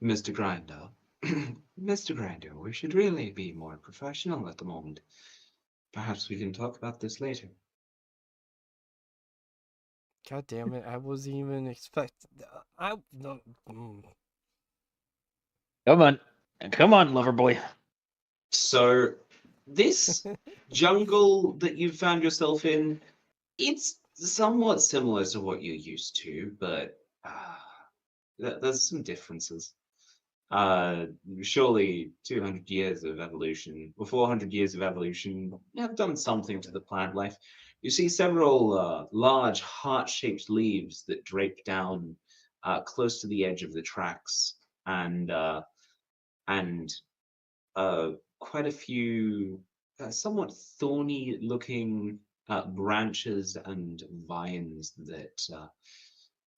Mr. Grinder. Mr. Grinder, we should really be more professional at the moment. Perhaps we can talk about this later. God damn it! I wasn't even expecting. I no. Come on, lover boy. So, this jungle that you found yourself in, it's somewhat similar to what you're used to, but there's some differences. Uh, Surely 200 years of evolution, or 400 years of evolution, have done something to the plant life. You see several large heart-shaped leaves that drape down close to the edge of the tracks, and quite a few somewhat thorny-looking branches and vines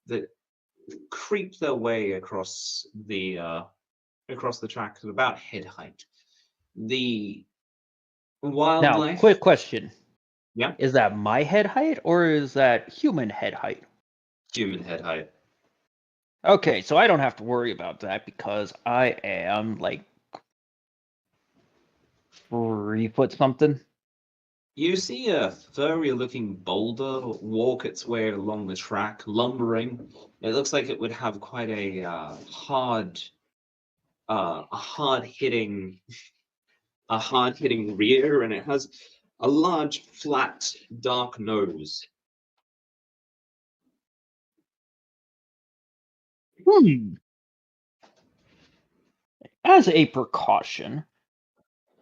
that creep their way across the track at about head height. The Now, wildlife, quick question. yeah, Is that my head height or is that human head height? human head height. Okay, so I don't have to worry about that because I am like 3 foot something. You see a furry-looking boulder walk its way along the track, lumbering. It looks like it would have quite a hard-hitting rear, and it has a large, flat, dark nose. Hmm. As a precaution,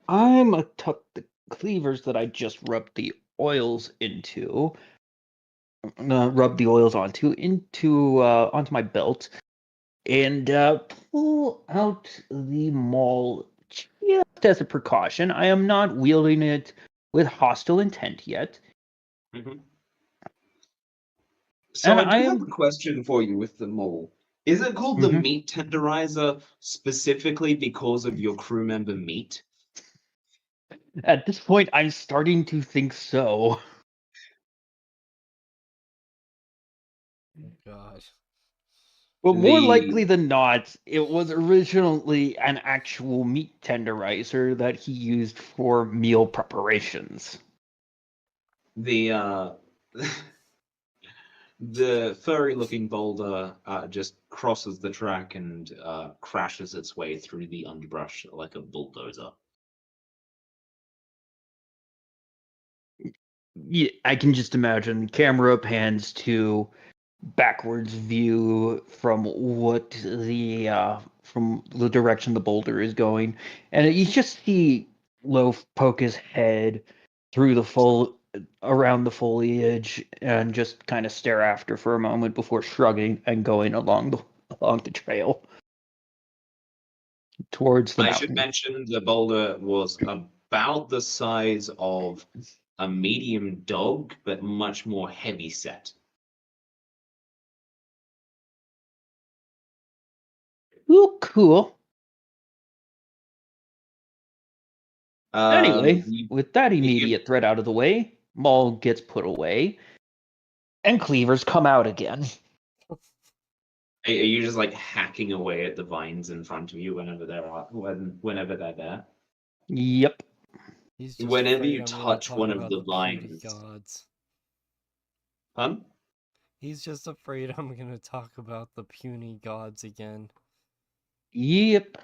I'm gonna tuck the cleavers that I just rubbed the oils into, rub the oils onto my belt, and pull out the maul just as a precaution. I am not wielding it with hostile intent yet, Mhm. So and I I do have a am. question for you with the mole. Is it called the Mhm. meat tenderizer specifically because of your crew member meat? At this point, I'm starting to think so. Oh god. But more The likely than not, it was originally an actual meat tenderizer that he used for meal preparations. the the furry-looking boulder just crosses the track and crashes its way through the underbrush like a bulldozer. Yeah, I can just imagine camera pans to backwards view from the direction the boulder is going, and you just see Loaf poke his head through the full around the foliage and just kind of stare after for a moment before shrugging and going along the trail towards the I should mountain. mention the boulder was about the size of a medium dog, but much more heavy set. Ooh, cool. Um, Anyway, you, with that you, immediate threat out of the way, Maul gets put away, and cleavers come out again. are you just like hacking away at the vines in front of you whenever they're there? Yep. He's just Whenever afraid you I'm gonna touch talk one of about the the puny vines, gods. huh? He's just afraid I'm gonna talk about the puny gods again. Yep.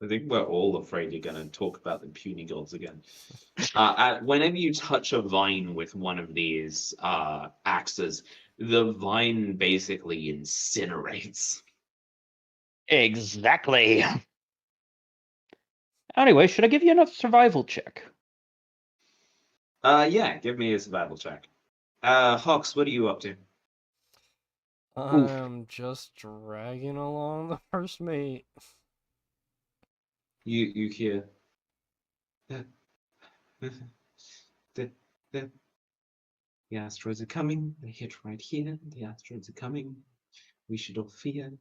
I think we're all afraid you're going to talk about the puny gods again. Whenever you touch a vine with one of these axes, the vine basically incinerates. Exactly. Anyway, should I give you enough survival check? Yeah, give me a survival check. Hawks, what are you up to? Oof. I'm just dragging along the first mate. You hear the, the, the, the asteroids are coming. They hit right here. The asteroids are coming. We should all fear.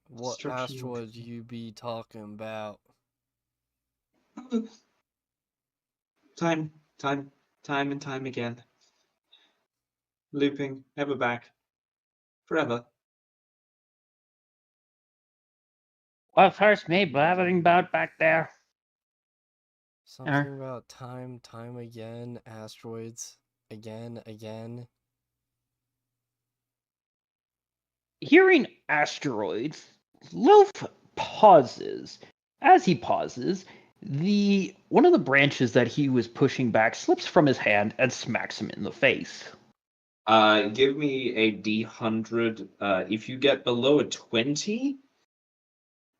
What Destruction. asteroid you be talking about? Time, time, time and time again. Looping, ever back. Forever. What first me blathering about back there? Something about time again, asteroids, again. Hearing asteroids, Loaf pauses. As he pauses, one of the branches that he was pushing back slips from his hand and smacks him in the face. Give me a D100. If you get below a 20,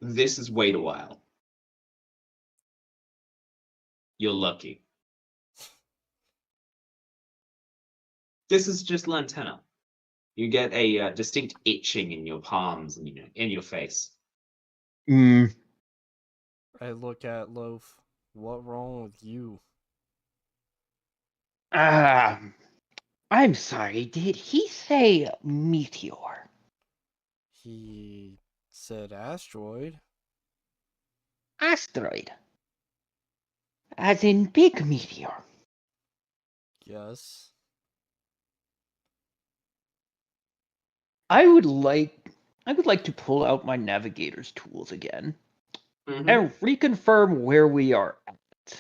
this is wait a while. You're lucky. This is just lantana. You get a distinct itching in your palms and in your face. Mm, I look at Loaf. What wrong with you? I'm sorry, did he say meteor? He said asteroid. Asteroid. As in big meteor. Yes. I would like to pull out my navigator's tools again and reconfirm where we are at.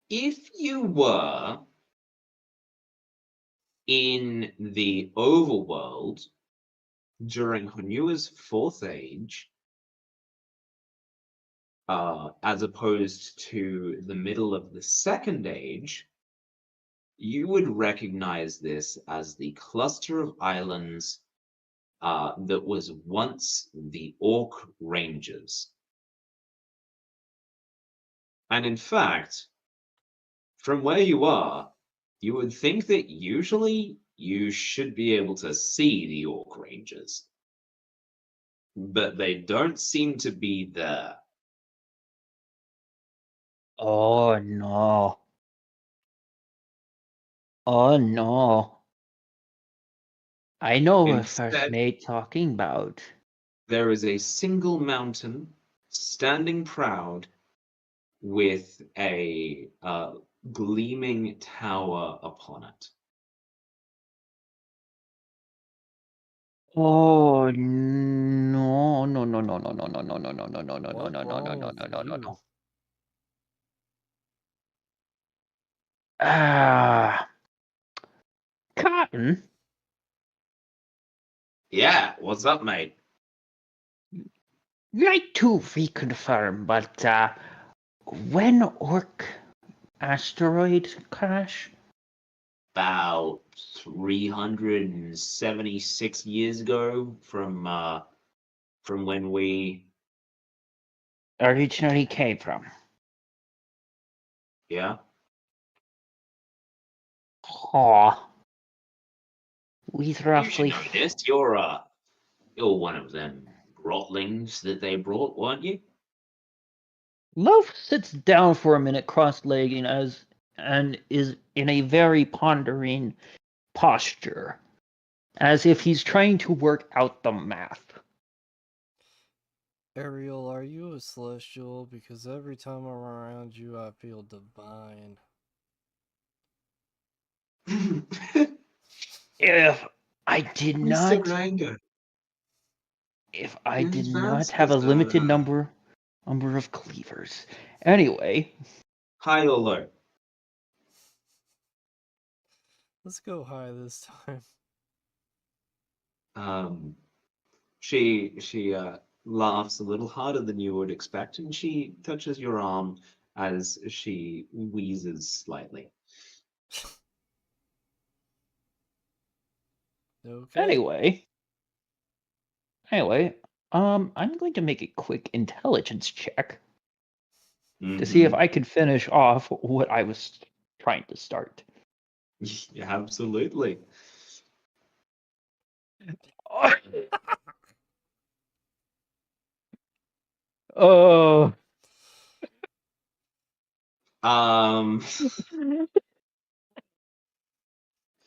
If you were in the overworld during Honua's fourth age, as opposed to the middle of the second age, you would recognize this as the cluster of islands that was once the Ork Ranges. And in fact, from where you are, you would think that usually you should be able to see the Ork Ranges. But they don't seem to be there. Oh no. Oh no. I know what first Instead, mate talking about. there is a single mountain standing proud with a gleaming tower upon it. Oh no no no no no no no no no no no no no no What no no no wrong no with no no no you? no. Ah, Cotton. Yeah, what's up, mate? Like to reconfirm, but when Ork asteroid crash? About 376 years ago from when we Originally came from. yeah. Oh, with You should roughly. know this. You're one of them grotlings that they brought, weren't you? Loaf sits down for a minute, cross-legged, and is in a very pondering posture, as if he's trying to work out the math. Ariel, are you a celestial? Because every time I'm around you, I feel divine. If I did Mr. not, Ranger, if I you did not advanced have a us, limited number of cleavers. Anyway, high or low? Let's go high this time. She laughs a little harder than you would expect, and she touches your arm as she wheezes slightly. Okay. anyway, I'm going to make a quick intelligence check to see if Mhm. I can finish off what I was trying to start. Absolutely. Oh. Um,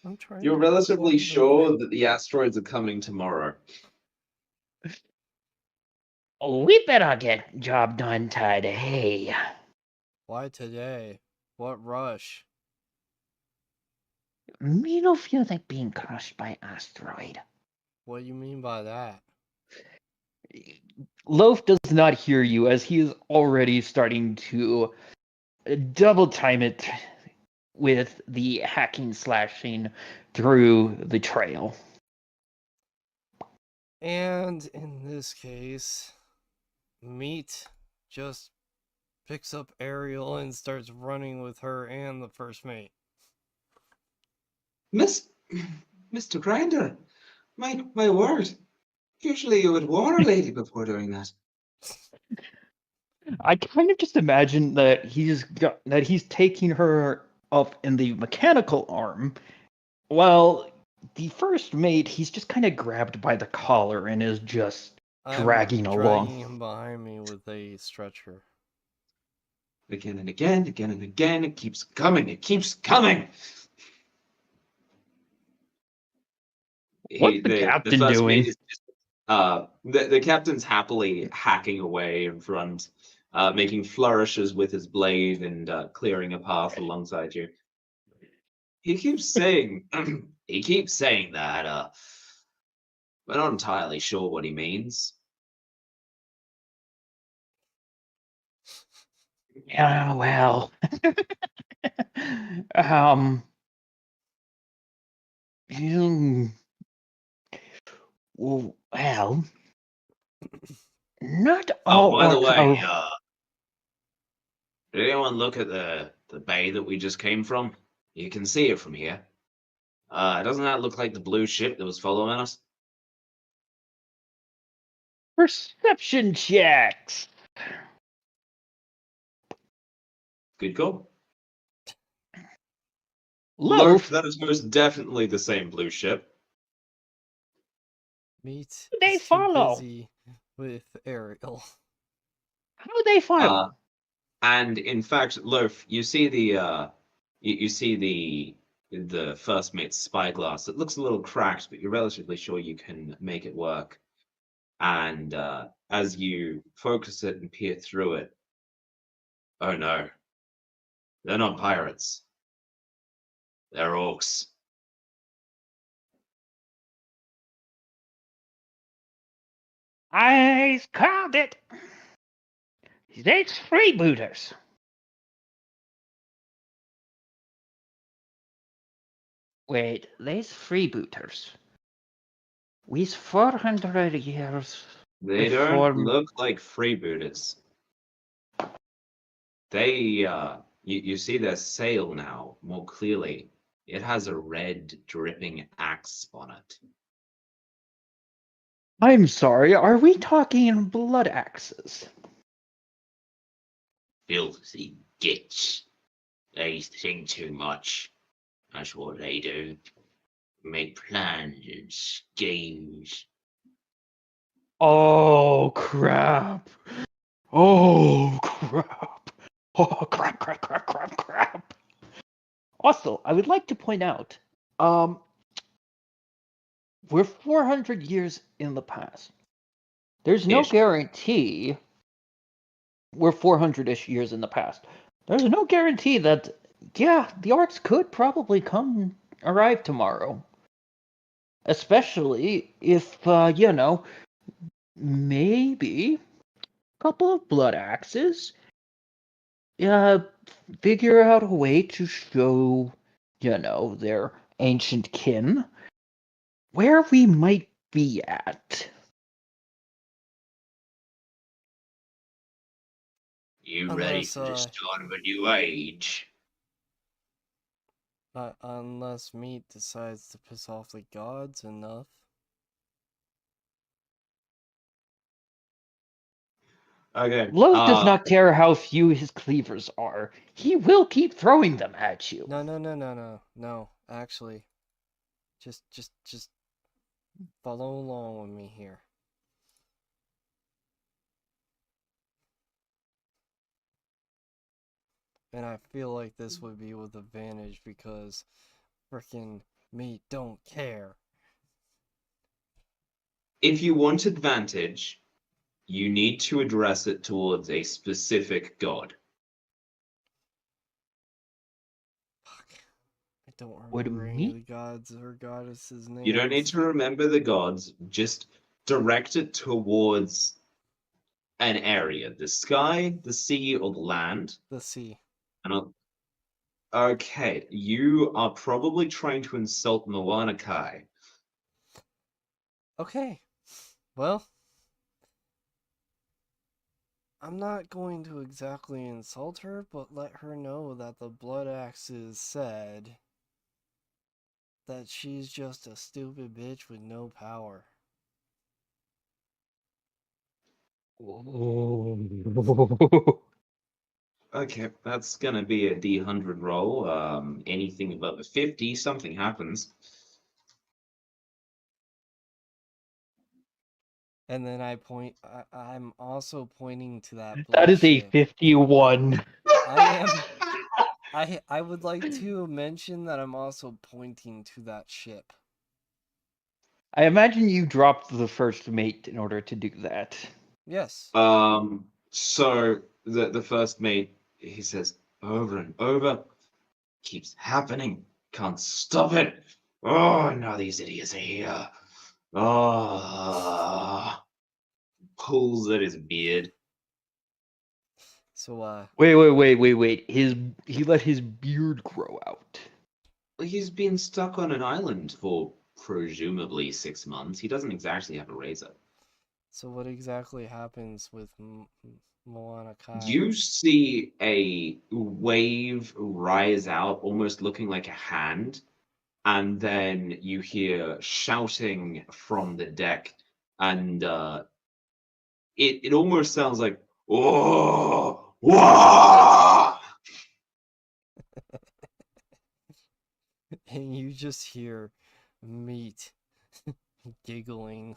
I'm trying you're to relatively perform the sure that the asteroids are coming tomorrow. We better get job done today. Why today? What rush? Me don't feel like being crushed by asteroid. What do you mean by that? Loaf does not hear you as he is already starting to double time it with the hacking slashing through the trail. And in this case, Meat just picks up Ariel and starts running with her and the first mate. Miss, Mr. Grinder, my word. Usually you would warn a lady before doing that. I kind of just imagine that he's taking her up in the mechanical arm, while the first mate he's just kind of grabbed by the collar and is just I'm dragging along. dragging him behind me with a stretcher. Again and again, again and again, it keeps coming, it keeps coming. What's the The captain first mate doing? is just, the captain's happily hacking away in front, making flourishes with his blade and clearing a path alongside you. He keeps saying, he keeps saying that, we're not entirely sure what he means. Yeah, well, um, hmm, well, not Oh, all by the orcs way, are. did anyone look at the bay that we just came from? You can see it from here. Doesn't that look like the blue ship that was following us? Perception checks. Good call. Loaf, Loaf, that is most definitely the same blue ship. Meat they is too follow. busy with Ariel. How do they follow? And in fact, Loaf, you see you see the first mate's spyglass. It looks a little cracked, but you're relatively sure you can make it work. And as you focus it and peer through it, oh no, they're not pirates. They're orcs. I called it. It's freebooters. Wait, these freebooters. We's 400 years They don't before. look like freebooters. They you see their sail now more clearly. It has a red dripping axe on it. I'm sorry, are we talking blood axes? Filthy gits. They think too much. That's what they do. Make plans and schemes. Oh, crap. Oh, crap. Oh, crap, crap, crap, crap, crap. Also, I would like to point out, um, we're 400 years in the past. There's no Ish. guarantee we're 400-ish years in the past. There's no guarantee that, yeah, the Orks could probably arrive tomorrow. Especially if, maybe a couple of blood axes uh, figure out a way to show, their ancient kin where we might be at. You ready Unless, for the start of a new age? unless Meat decides to piss off the gods enough. Okay. Loth does not care how few his cleavers are. He will keep throwing them at you. No. Actually, just follow along with me here. And I feel like this would be with advantage because frickin' Meat don't care. If you want advantage, you need to address it towards a specific god. Fuck. I don't Would remember any of me? the gods or goddesses' You don't need names. to remember the gods, just direct it towards an area, the sky, the sea, or the land. The sea. And okay, you are probably trying to insult Moana Kai. Okay. Well, I'm not going to exactly insult her, but let her know that the Blood Axes said that she's just a stupid bitch with no power. Okay, that's gonna be a D100 roll. Anything above a 50, something happens. And then I'm also pointing to that That blue is a ship. 51. I am. I would like to mention that I'm also pointing to that ship. I imagine you dropped the first mate in order to do that. Yes. So the first mate, he says over and over, keeps happening. Can't stop it. Oh, now these idiots are here. Oh, pulls at his beard. So Wait. He let his beard grow out. He's been stuck on an island for presumably 6 months. He doesn't exactly have a razor. so what exactly happens with Moana Kai? You see a wave rise out, almost looking like a hand, and then you hear shouting from the deck, and it almost sounds like oh, wah! And you just hear Meat giggling,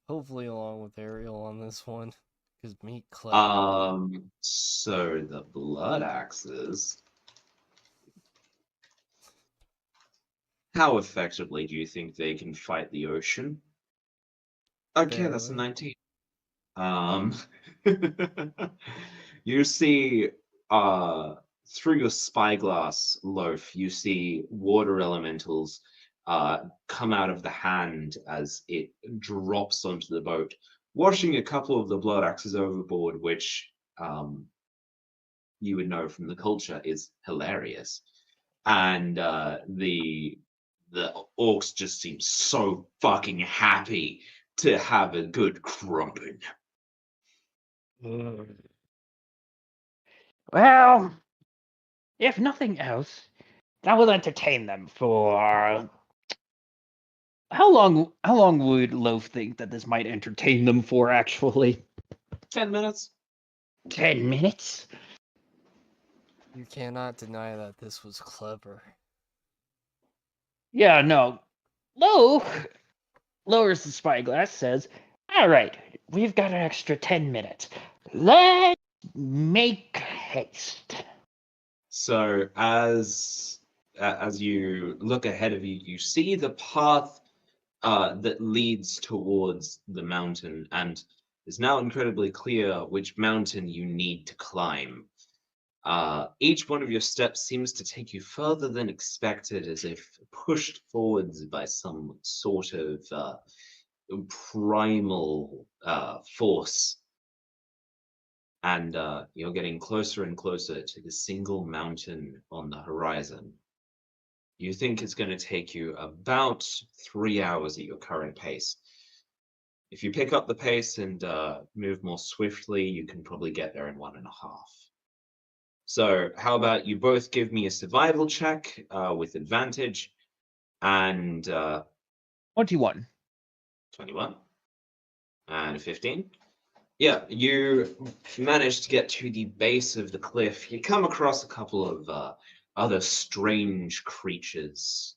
hopefully along with Ariel on this one, because Meat clever. So the blood axes. How effectively do you think they can fight the ocean? Okay, that's a Barely. 19. Um, you see, uh, through your spyglass loaf, you see water elementals come out of the hand as it drops onto the boat, washing a couple of the blood axes overboard, which you would know from the culture is hilarious. And the orcs just seem so fucking happy to have a good crumping. Well, if nothing else, that will entertain them for how long would Loaf think that this might entertain them for actually? 10 minutes. 10 minutes? You cannot deny that this was clever. Yeah, no. Loaf lowers the spyglass, says, Alright, we've got an extra 10 minutes. Let's make haste. So as you look ahead of you, you see the path that leads towards the mountain, and it's now incredibly clear which mountain you need to climb. Each one of your steps seems to take you further than expected, as if pushed forwards by some sort of primal force. And you're getting closer and closer to the single mountain on the horizon. You think it's going to take you about 3 hours at your current pace. If you pick up the pace and move more swiftly, you can probably get there in 1.5. So, how about you both give me a survival check with advantage and 21. 21 and a 15? Yeah, you manage to get to the base of the cliff. You come across a couple of other strange creatures.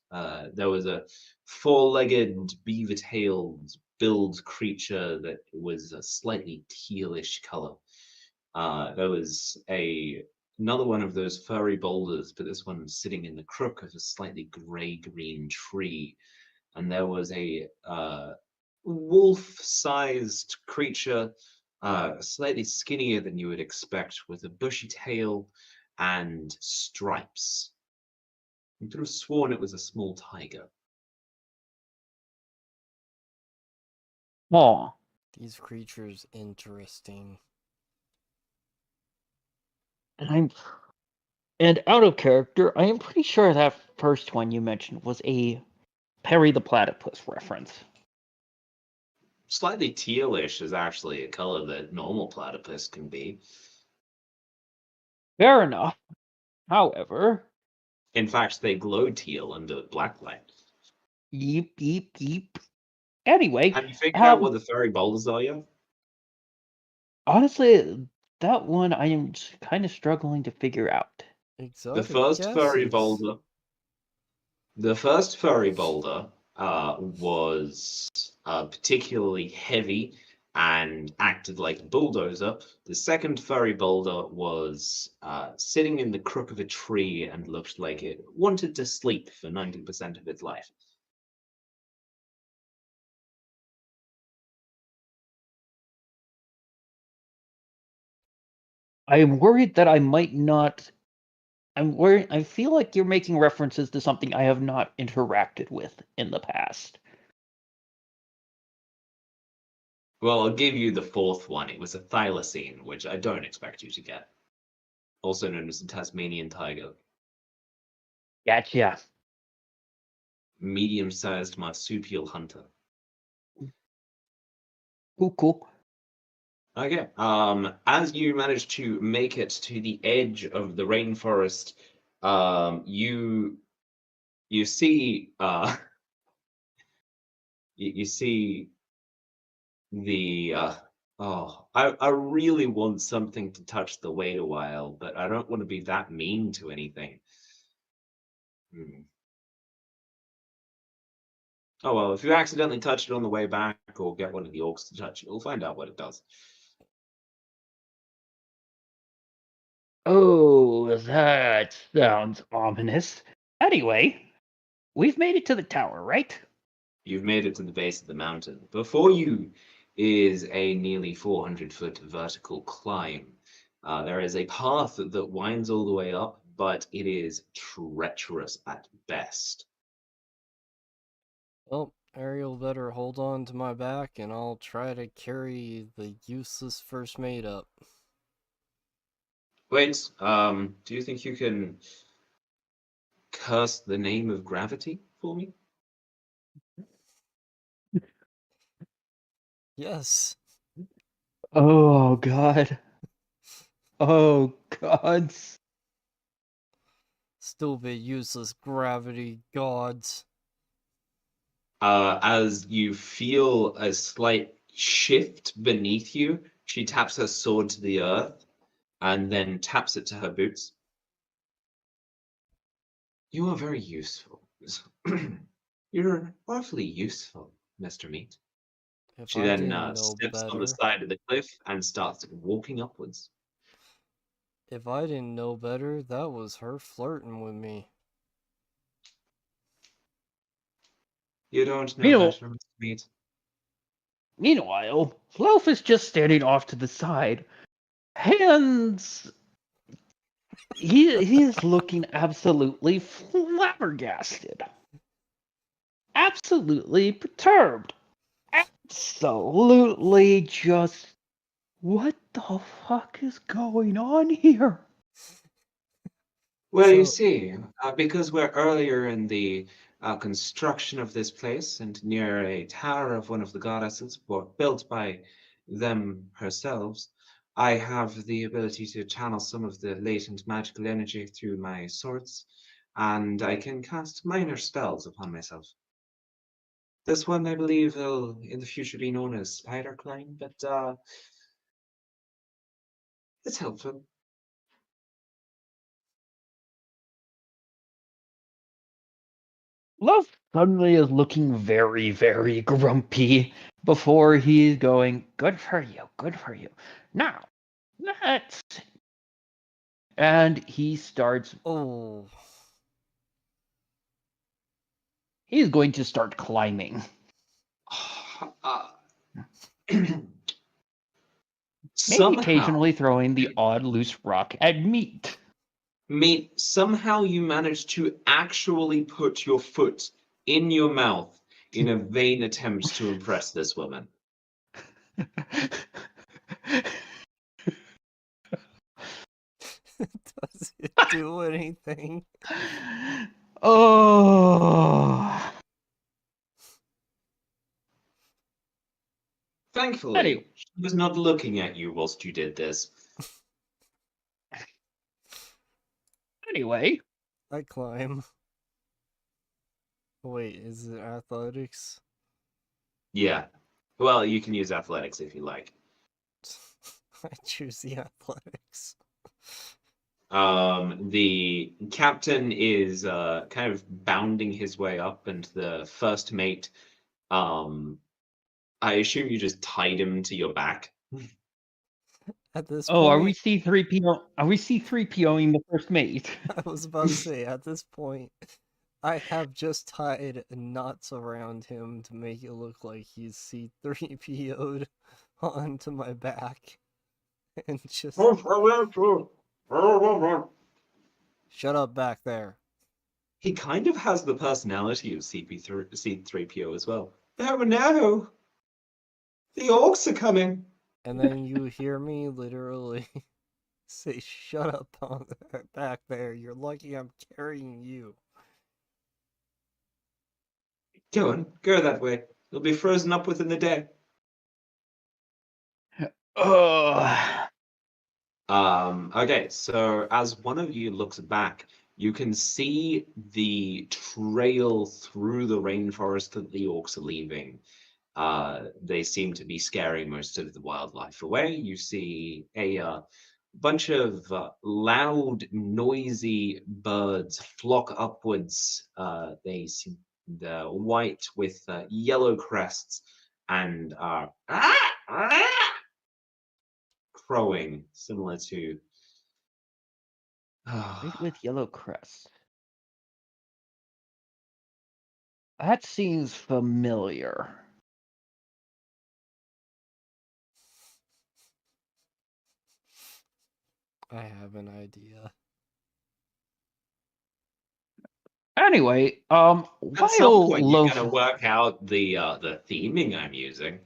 There was a four-legged, beaver-tailed billed creature that was a slightly tealish color. There was another one of those furry boulders, but this one sitting in the crook of a slightly gray-green tree. And there was a wolf-sized creature, slightly skinnier than you would expect, with a bushy tail and stripes. You could have sworn it was a small tiger. Oh, These creatures interesting. and out of character, I am pretty sure that first one you mentioned was a Perry the Platypus reference. Slightly tealish is actually a color that normal platypus can be. Fair enough. However, In fact, they glow teal under black light. yeep, yeep, yeep. Anyway, Have you figured out what the furry boulders are yet? honestly, that one I am kind of struggling to figure out. The Exotic first furry guesses. boulder. The first furry boulder was particularly heavy and acted like a bulldozer. The second furry boulder was sitting in the crook of a tree and looked like it wanted to sleep for 90% of its life. I am worried that I might not. I'm worried. I feel like you're making references to something I have not interacted with in the past. Well, I'll give you the fourth one. It was a thylacine, which I don't expect you to get. Also known as the Tasmanian tiger. Gotcha. Medium-sized marsupial hunter. Cool. Okay. As you manage to make it to the edge of the rainforest, you see you see the oh, I really want something to touch the wait a while, but I don't want to be that mean to anything. Hmm. Oh well, if you accidentally touch it on the way back or get one of the orcs to touch it, we'll find out what it does. Oh, that sounds ominous. Anyway, we've made it to the tower, right? You've made it to the base of the mountain. Before you is a nearly 400-foot vertical climb. There is a path that winds all the way up, but it is treacherous at best. Well, Ariel better hold on to my back and I'll try to carry the useless first mate up. Wait, do you think you can curse the name of gravity for me? Yes. Oh God. Oh God. Stupid, useless gravity gods. As you feel a slight shift beneath you, she taps her sword to the earth and then taps it to her boots. You are very useful. You're awfully useful, Mr. Meat. If She I then didn't know steps on the better. side of the cliff and starts walking upwards. If I didn't know better, that was her flirting with me. You don't know Meanwhile, better, Mr. Meat. meanwhile, Fluff is just standing off to the side. Hands. He is looking absolutely flabbergasted. Absolutely perturbed. Absolutely just. What the fuck is going on here? Well, you So, see, because we're earlier in the construction of this place and near a tower of one of the goddesses built by them herselves, I have the ability to channel some of the latent magical energy through my swords, and I can cast minor spells upon myself. This one, I believe, will in the future be known as Spider Climb, but it's helpful. Love suddenly is looking very, very grumpy before he's going, good for you, good for you. Now, let's. And he starts. oh, He's going to start climbing. Maybe somehow, occasionally throwing the odd loose rock at meat. somehow you managed to actually put your foot in your mouth in a vain attempt to impress this woman. Does it do anything? Oh. Thankfully, Anyway. she was not looking at you whilst you did this. Anyway, I climb. Wait, is it athletics? Yeah. Well, you can use athletics if you like. I choose the athletics. The captain is kind of bounding his way up, and the first mate, I assume you just tied him to your back. At this are we point, C3PO? Are we C3POing the first mate? I was about to say, at this point, I have just tied knots around him to make it look like he's C3PO'd onto my back. And just shut up back there. He kind of has the personality of C3PO as well. Oh no! The orcs are coming! And then you hear me literally say, shut up on back there. You're lucky I'm carrying you. Go on, go that way. You'll be frozen up within the day. Ugh. Okay, so as one of you looks back, you can see the trail through the rainforest that the orcs are leaving. They seem to be scaring most of the wildlife away. You see a bunch of loud, noisy birds flock upwards. They seem they're white with yellow crests and are crowing, similar to. White with yellow crest. That seems familiar. I have an idea. Anyway, At some while point, you're Loaf, gonna work out the theming I'm using.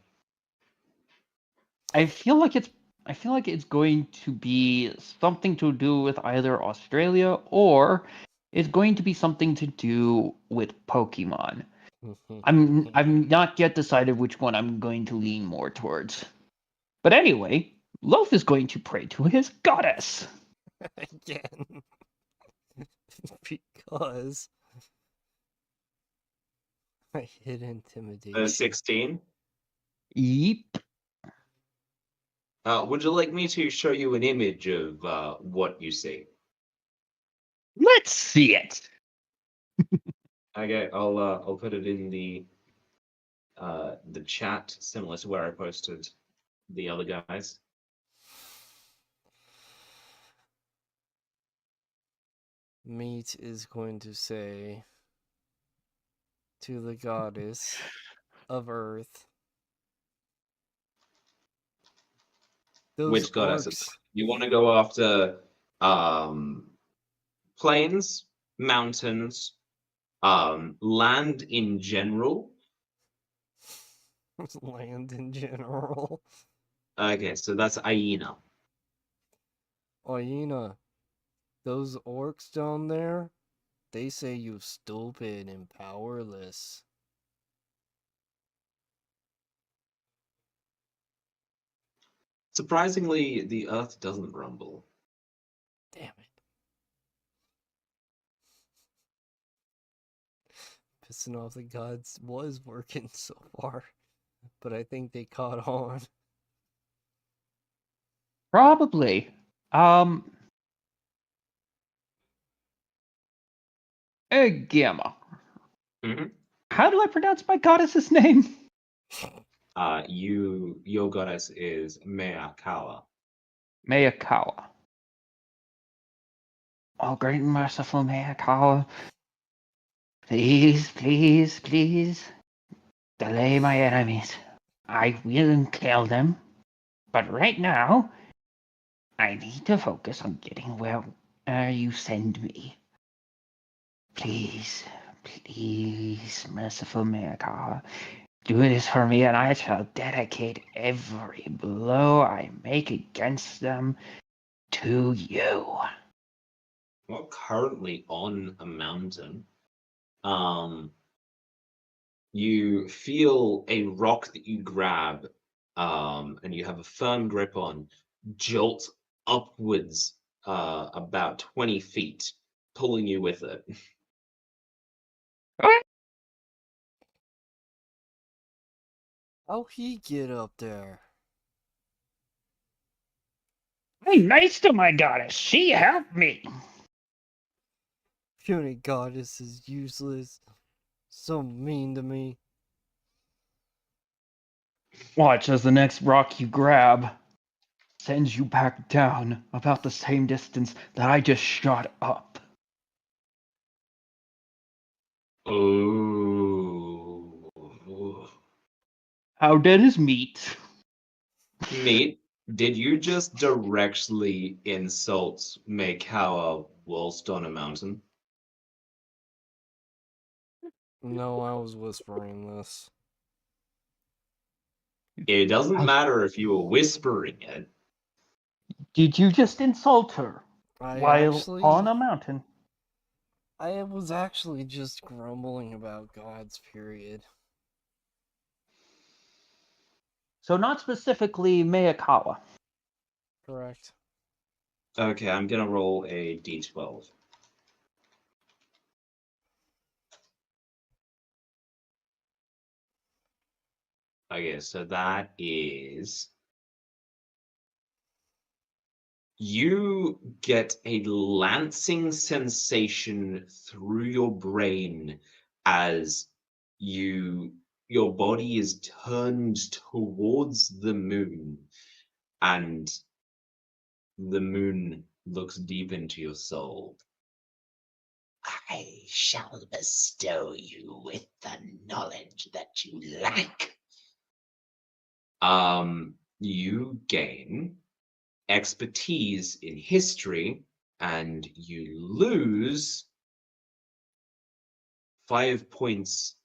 I feel like it's going to be something to do with either Australia or it's going to be something to do with Pokemon. I'm not yet decided which one I'm going to lean more towards. But anyway, Loaf is going to pray to his goddess. Again. Because I hit intimidation. 16. Yeep. Would you like me to show you an image of what you see? Let's see it. Okay, I'll put it in the chat, similar to where I posted the other guys. Meat is going to say to the goddess of earth. Those Which goddess? orcs. You want to go after plains, mountains, land in general. Land in general. Okay, so that's Aina. Aina, those orcs down there, they say you stupid and powerless. Surprisingly, the earth doesn't rumble. Damn it. Pissing off the gods was working so far, but I think they caught on. Probably. Gamma. Mm-hmm. How do I pronounce my goddess's name? Your goddess is Meakawa. Mayakawa. Oh, great and merciful Mayakawa. Please, please, please. Delay my enemies. I will kill them. But right now, I need to focus on getting where you send me. Please, please, merciful Miracle, do this for me, and I shall dedicate every blow I make against them to you. Well, currently on a mountain. You feel a rock that you grab, and you have a firm grip on, jolt upwards, about 20 feet, pulling you with it. How'd he get up there? I'm nice to my goddess. She helped me. Puny goddess is useless. So mean to me. Watch as the next rock you grab sends you back down about the same distance that I just shot up. Oh. How dead is meat? Meat, did you just directly insult Meikawa whilst on a mountain? No, I was whispering this. It doesn't matter if you were whispering it. Did you just insult her while on a mountain? I was actually just grumbling about gods, period. So not specifically Mayakawa. Correct. Okay, I'm gonna roll a d12. Okay, so that is... You get a lancing sensation through your brain as your body is turned towards the moon, and the moon looks deep into your soul. I shall bestow you with the knowledge that you lack. You gain expertise in history, and you lose 5 points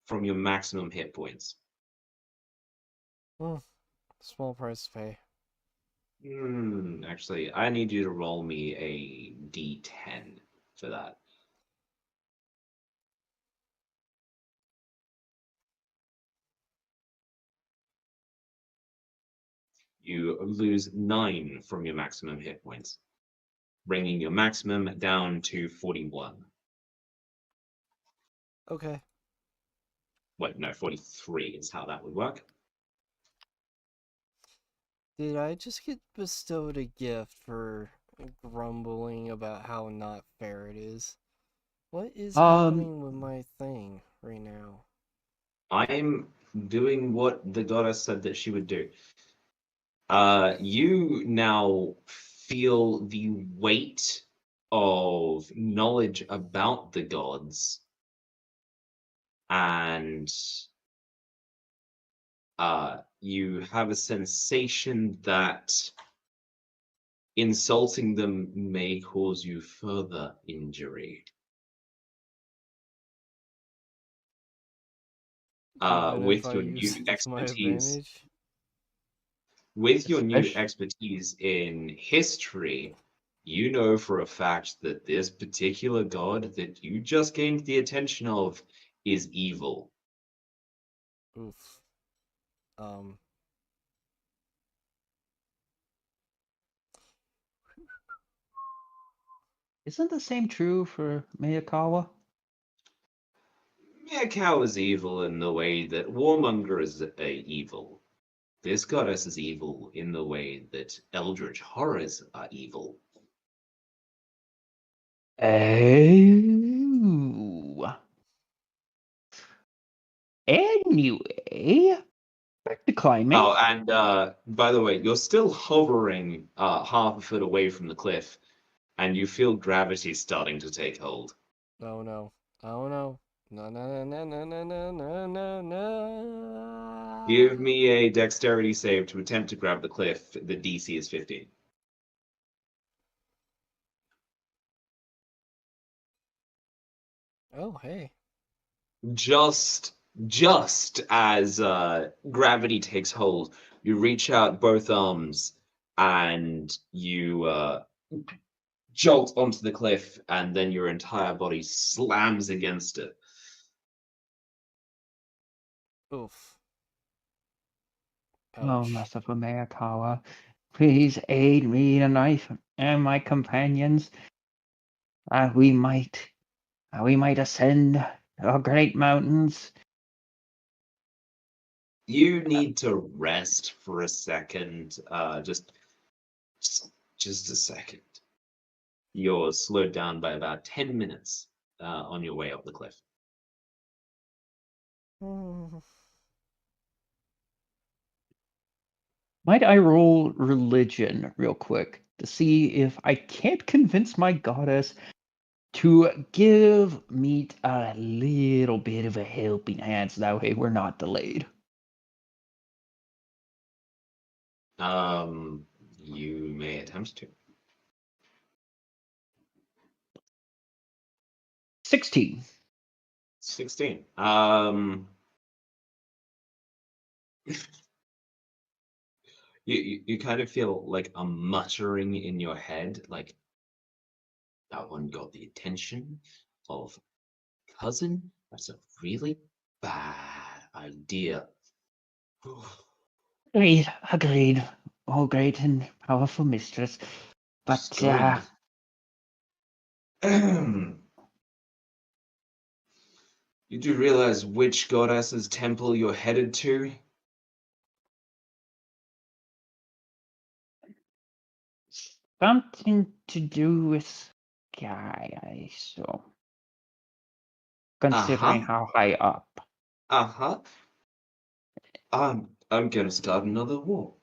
from your maximum hit points. Small price to pay. Actually, I need you to roll me a d10 for that. You lose 9 from your maximum hit points, bringing your maximum down to 41. Okay. Wait, no, 43 is how that would work. Did I just get bestowed a gift for grumbling about how not fair it is? What is happening with my thing right now? I'm doing what the goddess said that she would do. You now feel the weight of knowledge about the gods, and you have a sensation that insulting them may cause you further injury. Even if With I your use new it to my expertise, advantage? with your new Especially- expertise in history, you know for a fact that this particular god that you just gained the attention of is evil. Oof. Isn't the same true for Mayakawa? Meercow is evil in the way that Warmonger is evil. This goddess is evil in the way that eldritch horrors are evil. Oh. Anyway, back to climbing. Oh, and by the way, you're still hovering half a foot away from the cliff, and you feel gravity starting to take hold. Oh no. Oh no. No, no, no, no, no, no, no, no, no. Give me a dexterity save to attempt to grab the cliff. The DC is 15. Oh, hey. Just as gravity takes hold, you reach out both arms and you jolt onto the cliff, and then your entire body slams against it. Oof. Oh, Ouch. merciful Mayakawa, please aid me and my companions. We might ascend the great mountains. You need to rest for a second. Just a second. You're slowed down by about 10 minutes on your way up the cliff. Might I roll religion real quick to see if I can't convince my goddess to give Meat a little bit of a helping hand so that way we're not delayed? You may attempt to. 16. 16. You kind of feel like a muttering in your head, like that one got the attention of cousin. That's a really bad idea. Agreed. Oh, great and powerful mistress. But, Good. You do realize which goddess's temple you're headed to? something to do with Sky, I saw. Considering Uh-huh. how high up. Uh-huh. I'm gonna start another war.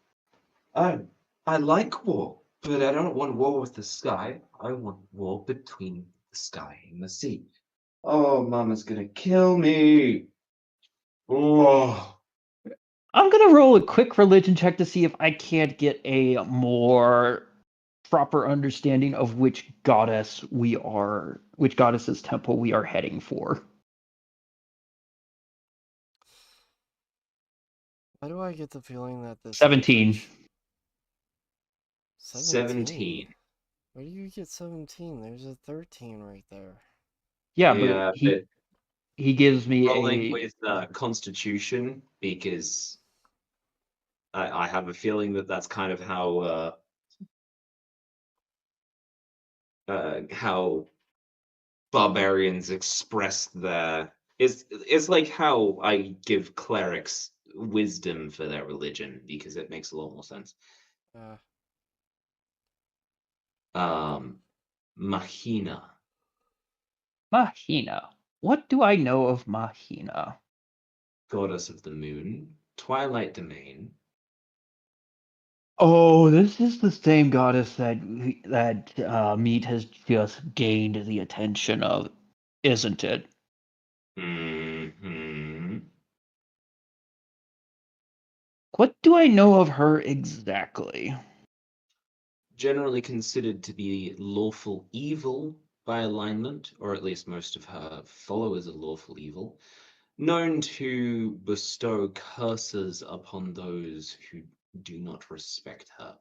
I I like war, but I don't want war with the sky. I want war between the sky and the sea. Oh, Mama's gonna kill me. Oh. I'm gonna roll a quick religion check to see if I can't get a more proper understanding of which goddess's temple we are heading for. Why do I get the feeling that this 17. 17? 17. Where do you get 17? There's a 13 right there. Yeah, but Yeah, but he gives me rolling a with Constitution because I have a feeling that that's kind of how barbarians express their it's like how I give clerics wisdom for their religion because it makes a lot more sense. Uh, Mahina, Mahina. What do I know of Mahina? goddess of the moon, twilight domain. Oh, this is the same goddess that Meat has just gained the attention of, isn't it? Hmm. What do I know of her exactly? Generally considered to be lawful evil by alignment, or at least most of her followers are lawful evil, known to bestow curses upon those who do not respect her.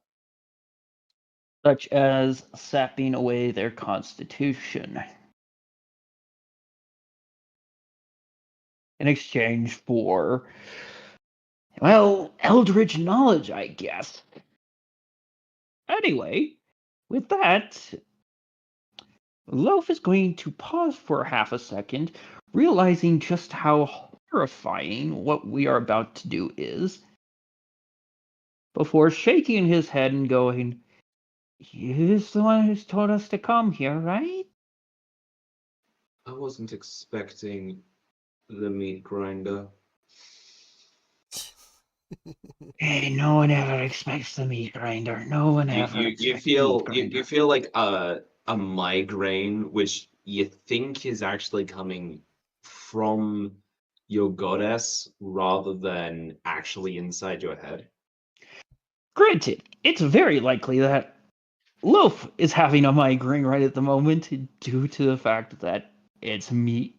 Such as sapping away their constitution in exchange for, well, eldritch knowledge, I guess. Anyway, with that, Loaf is going to pause for half a second, realizing just how horrifying what we are about to do is, before shaking his head and going, "He's the one who's told us to come here, right?" I wasn't expecting the meat grinder. Hey, no one ever expects the meat grinder. No one You ever you you expects the meat feel you grinder. feel like a migraine, which you think is actually coming from your goddess rather than actually inside your head? Granted, it's very likely that Loaf is having a migraine right at the moment due to the fact that it's meat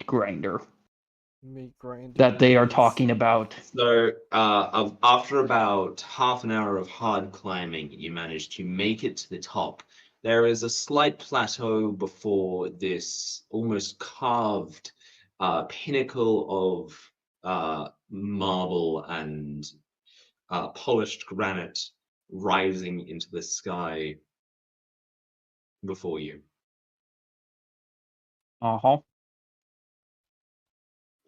grinder Meat grinder that they are it is. talking about. So, after about half an hour of hard climbing, you manage to make it to the top. There is a slight plateau before this almost carved pinnacle of marble and polished granite rising into the sky before you. Uh-huh.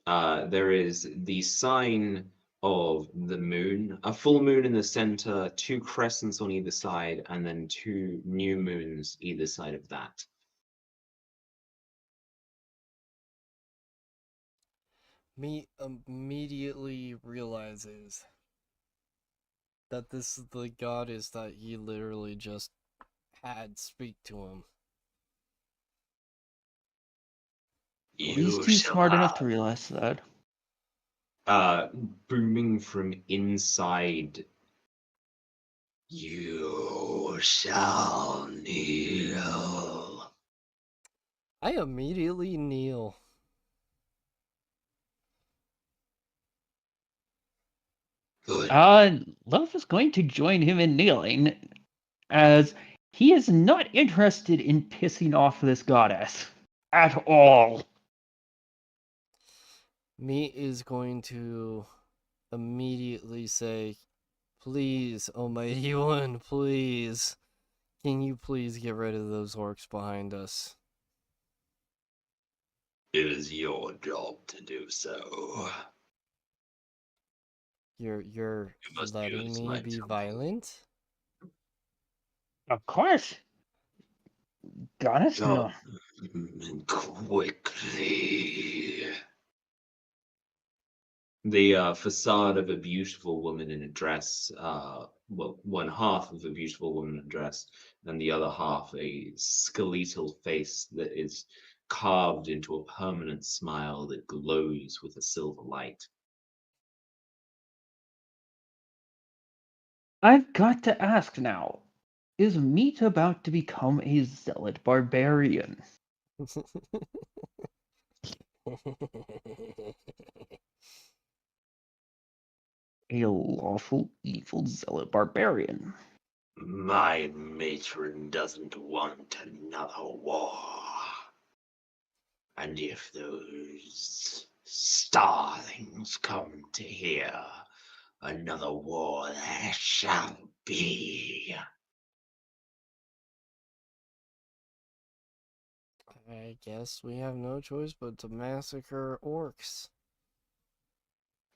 There is the sign of the moon, a full moon in the center, two crescents on either side, and then two new moons either side of that. Meat immediately realizes that this is the goddess that he literally just had speak to him. At least You he's shall smart enough to have. realize that. Booming from inside. You shall kneel. I immediately kneel. Good. Love is going to join him in kneeling, as he is not interested in pissing off this goddess at all. Meat is going to immediately say, "Please, Almighty One, please. Can you please get rid of those orcs behind us?" It is your job to do so. You're You must letting use me my be temple. violent? Of course. Goddess, no. Quickly. The facade of a beautiful woman in a dress, well, one half of a beautiful woman in a dress, and the other half a skeletal face that is carved into a permanent smile that glows with a silver light. I've got to ask now, is Meat about to become a zealot barbarian? A lawful evil zealot barbarian? My matron doesn't want another war. And if those starlings come to hear, another war there shall be. I guess we have no choice but to massacre orcs.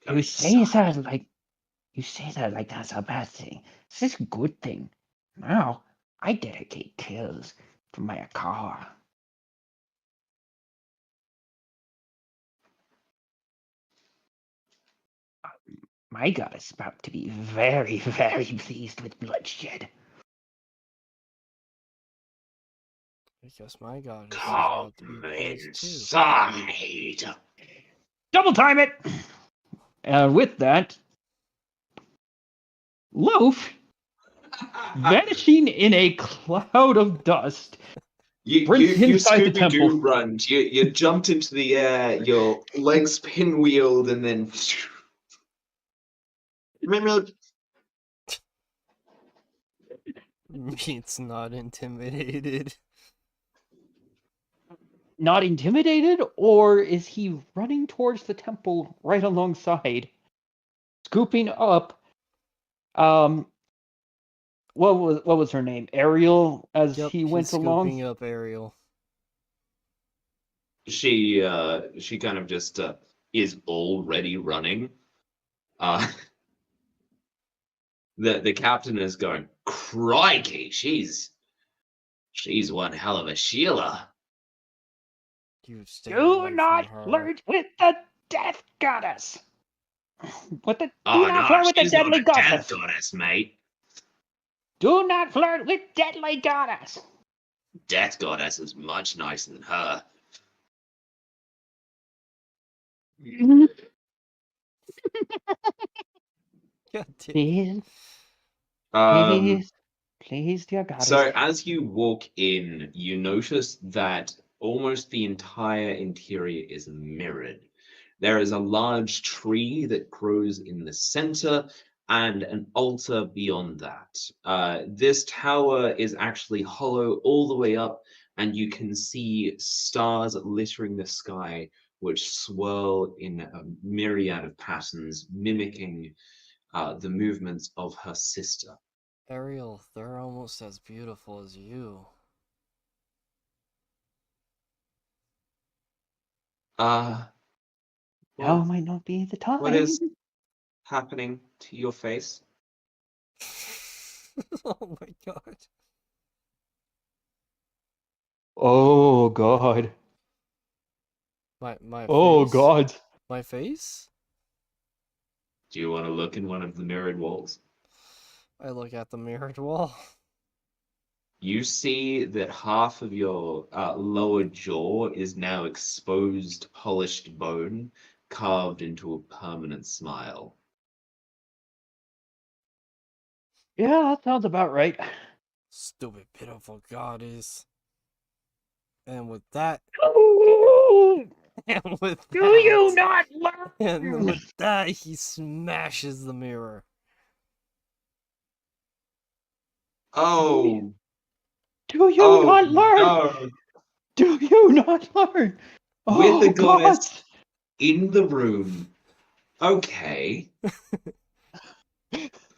You Come say inside. that like that's a bad thing. This is a good thing. Now I dedicate kills to my car. My god is about to be very, very pleased with bloodshed. I guess my goddess is Come about to be pleased too. inside. Double time it! And with that, Loaf, vanishing in a cloud of dust, sprints You inside the Scooby Doo temple. run. You jumped into the air. Your legs pinwheeled, and then. Meat's not intimidated. Not intimidated, or is he running towards the temple right alongside, scooping up? What was her name? Ariel, as Yep, he he's went along. scooping up Ariel. She kind of just is already running. The captain is going, crikey, she's one hell of a Sheila. You stay Do away from not her. flirt with the death goddess. What the? Do Oh not no, flirt with the she's not deadly a death goddess. goddess, mate. Do not flirt with deadly goddess. Death goddess is much nicer than her. God damn. Please, Um, please, dear goddess. So as you walk in, you notice that almost the entire interior is mirrored. There is a large tree that grows in the center and an altar beyond that. This tower is actually hollow all the way up, and you can see stars littering the sky, which swirl in a myriad of patterns, mimicking the movements of her sister. Ariel, they're almost as beautiful as you. Uh, Now what, might not be the what time. is happening to your face? Oh my god. Oh God. My Oh face? God. My face? Do you want to look in one of the mirrored walls? I look at the mirrored wall. You see that half of your lower jaw is now exposed, polished bone carved into a permanent smile. Yeah, that sounds about right. Stupid, pitiful goddess. And with that, and with Do you that, not and learn? with that, he smashes the mirror. Oh, Do you oh not learn? no! Do you not learn? With the Oh God. goddess in the room. Okay.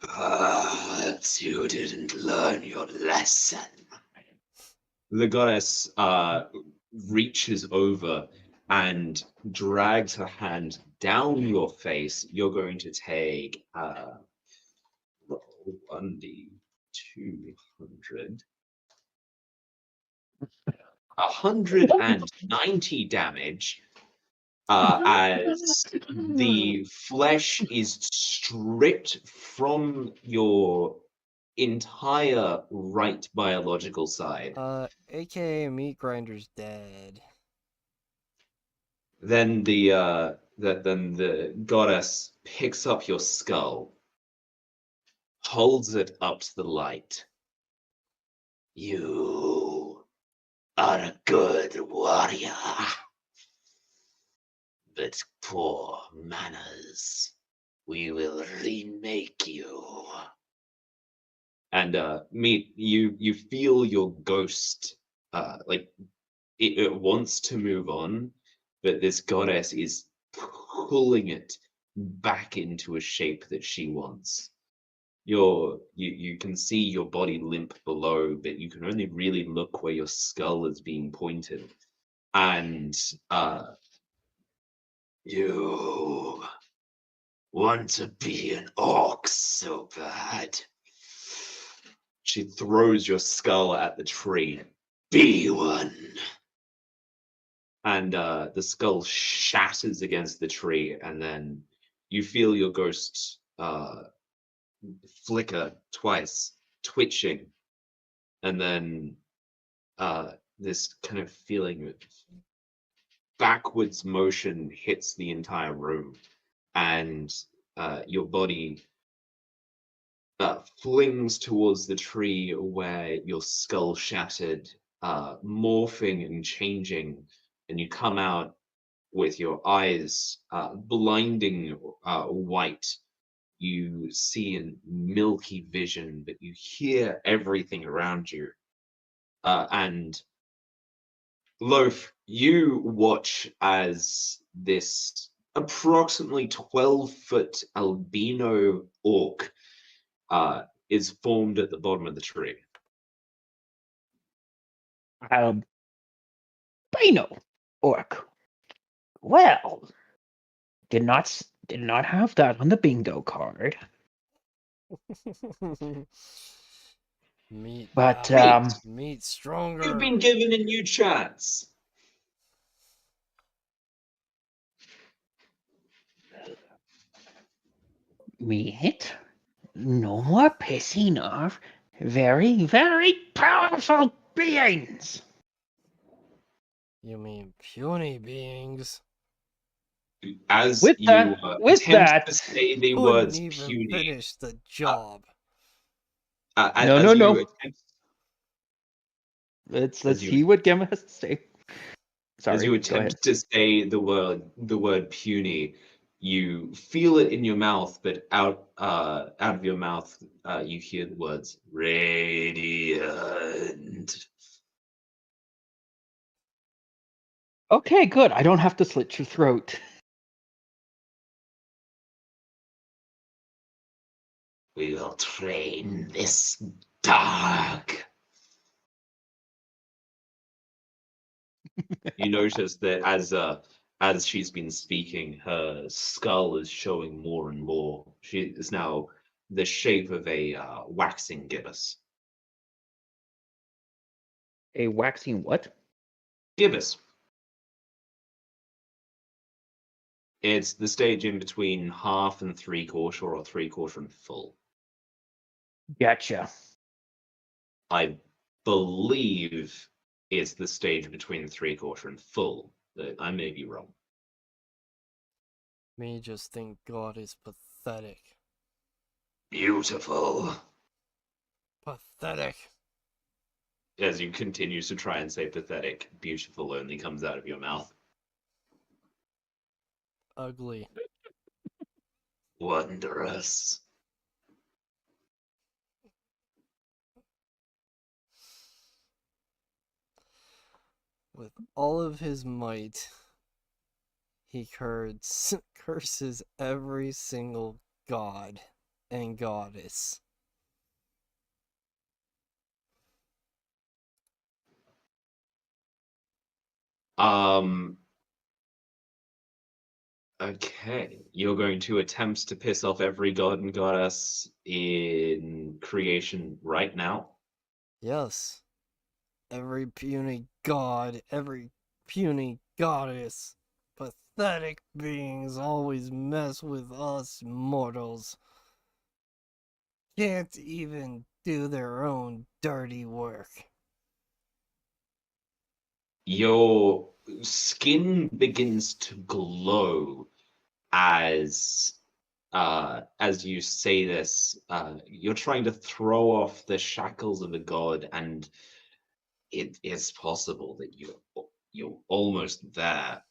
Perhaps you didn't learn your lesson. The goddess reaches over and drags her hand down your face. You're going to take roll 1d200. 190 damage as the flesh is stripped from your entire right biological side. AKA Meat Grinder's dead. Then the goddess picks up your skull, holds it up to the light. You are a good warrior, but poor manners. We will remake you. And meet you feel your ghost like it wants to move on, but this goddess is pulling it back into a shape that she wants. You can see your body limp below, but you can only really look where your skull is being pointed. And you want to be an orc so bad. She throws your skull at the tree. Be one. And the skull shatters against the tree, and then you feel your ghost flicker twice, twitching, and then this kind of feeling of backwards motion hits the entire room, and your body flings towards the tree where your skull shattered, morphing and changing, and you come out with your eyes blinding white. You see in milky vision, but you hear everything around you. And Loaf, you watch as this approximately 12-foot albino orc is formed at the bottom of the tree. Bino, orc. Well, did not have that on the bingo card. Meat, But meat You've stronger. been given a new chance. meat, no more pissing off very, very powerful beings. You mean puny beings? As With you that, attempt to say the Couldn't words even puny, finish the job. no, as you no. attempt, Let's as you see what Gemma has to say. as Sorry, you go ahead. attempt to say the word puny, you feel it in your mouth, but out of your mouth, you hear the words radiant. Okay, good. I don't have to slit your throat. We will train this dog. You notice that as she's been speaking, her skull is showing more and more. She is now the shape of a waxing gibbous. A waxing what? Gibbous. It's the stage in between half and three-quarter, or three-quarter and full. Gotcha. I believe it's the stage between three-quarter and full. I may be wrong. Me just think God is pathetic. Beautiful. Pathetic. As you continue to try and say pathetic, beautiful only comes out of your mouth. Ugly. Wondrous. With all of his might, he curses every single god and goddess. Um, okay. You're going to attempt to piss off every god and goddess in creation right now. Yes. Every puny god, every puny goddess. Pathetic beings always mess with us mortals. Can't even do their own dirty work. Your skin begins to glow as you say this. You're trying to throw off the shackles of a god, and it is possible that you're almost there.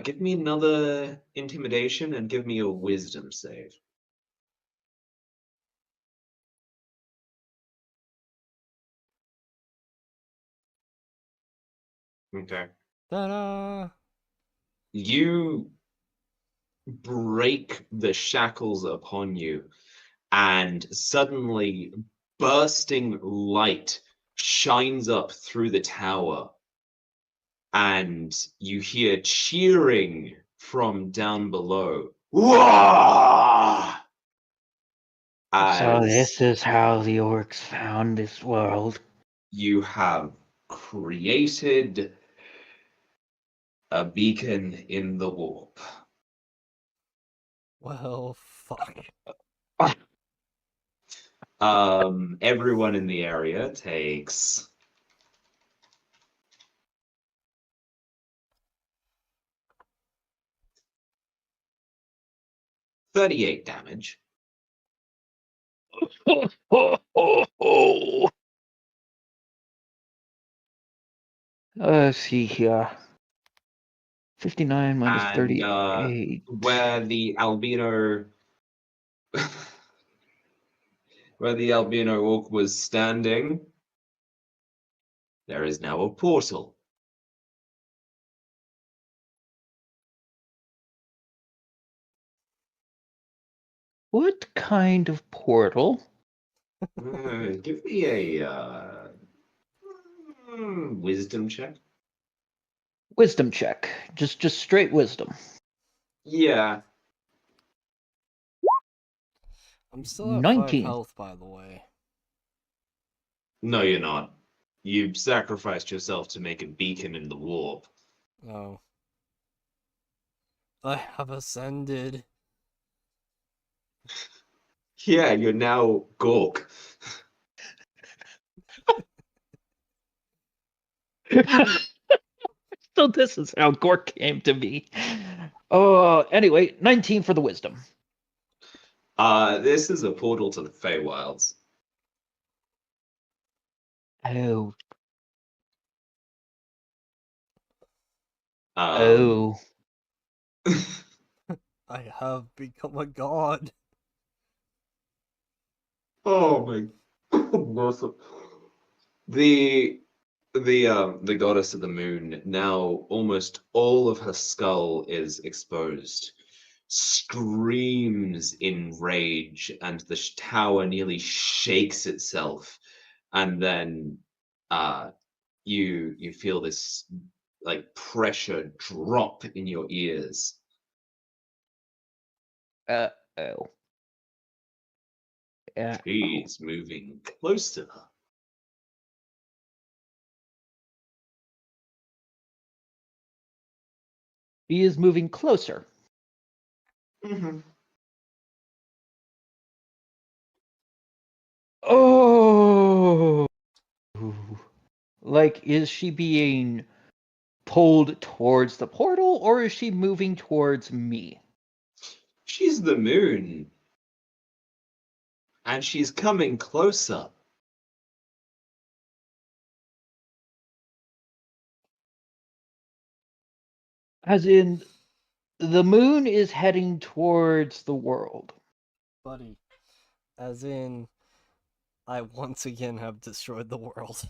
Give me another intimidation and give me a wisdom save. Okay. Ta-da! You break the shackles upon you, and suddenly bursting light shines up through the tower, and you hear cheering from down below. Wah! So As this is how the orcs found this world. you have created a beacon in the warp. Well, fuck. Everyone in the area takes 38 damage. Let's see here. 59 minus And 38. where the albino where the albino orc was standing, there is now a portal. What kind of portal? Give me a wisdom check. Wisdom check. Just straight wisdom. Yeah. I'm still at 5 19. health, by the way. No, you're not. You've sacrificed yourself to make a beacon in the warp. Oh. I have ascended. Yeah, you're now Gork. So this is how Gork came to be. Anyway, 19 for the wisdom. This is a portal to the Feywilds. Oh, Um, oh. I have become a god. oh my goodness. The the goddess of the moon, now almost all of her skull is exposed, screams in rage, and the tower nearly shakes itself. And then you feel this like pressure drop in your ears. Oh. Yeah. She's moving closer. He is moving closer. Mm-hmm. Oh. Like, is she being pulled towards the portal, or is she moving towards me? She's the moon, and she's coming closer. As in, the moon is heading towards the world. Buddy. As in, I once again have destroyed the world.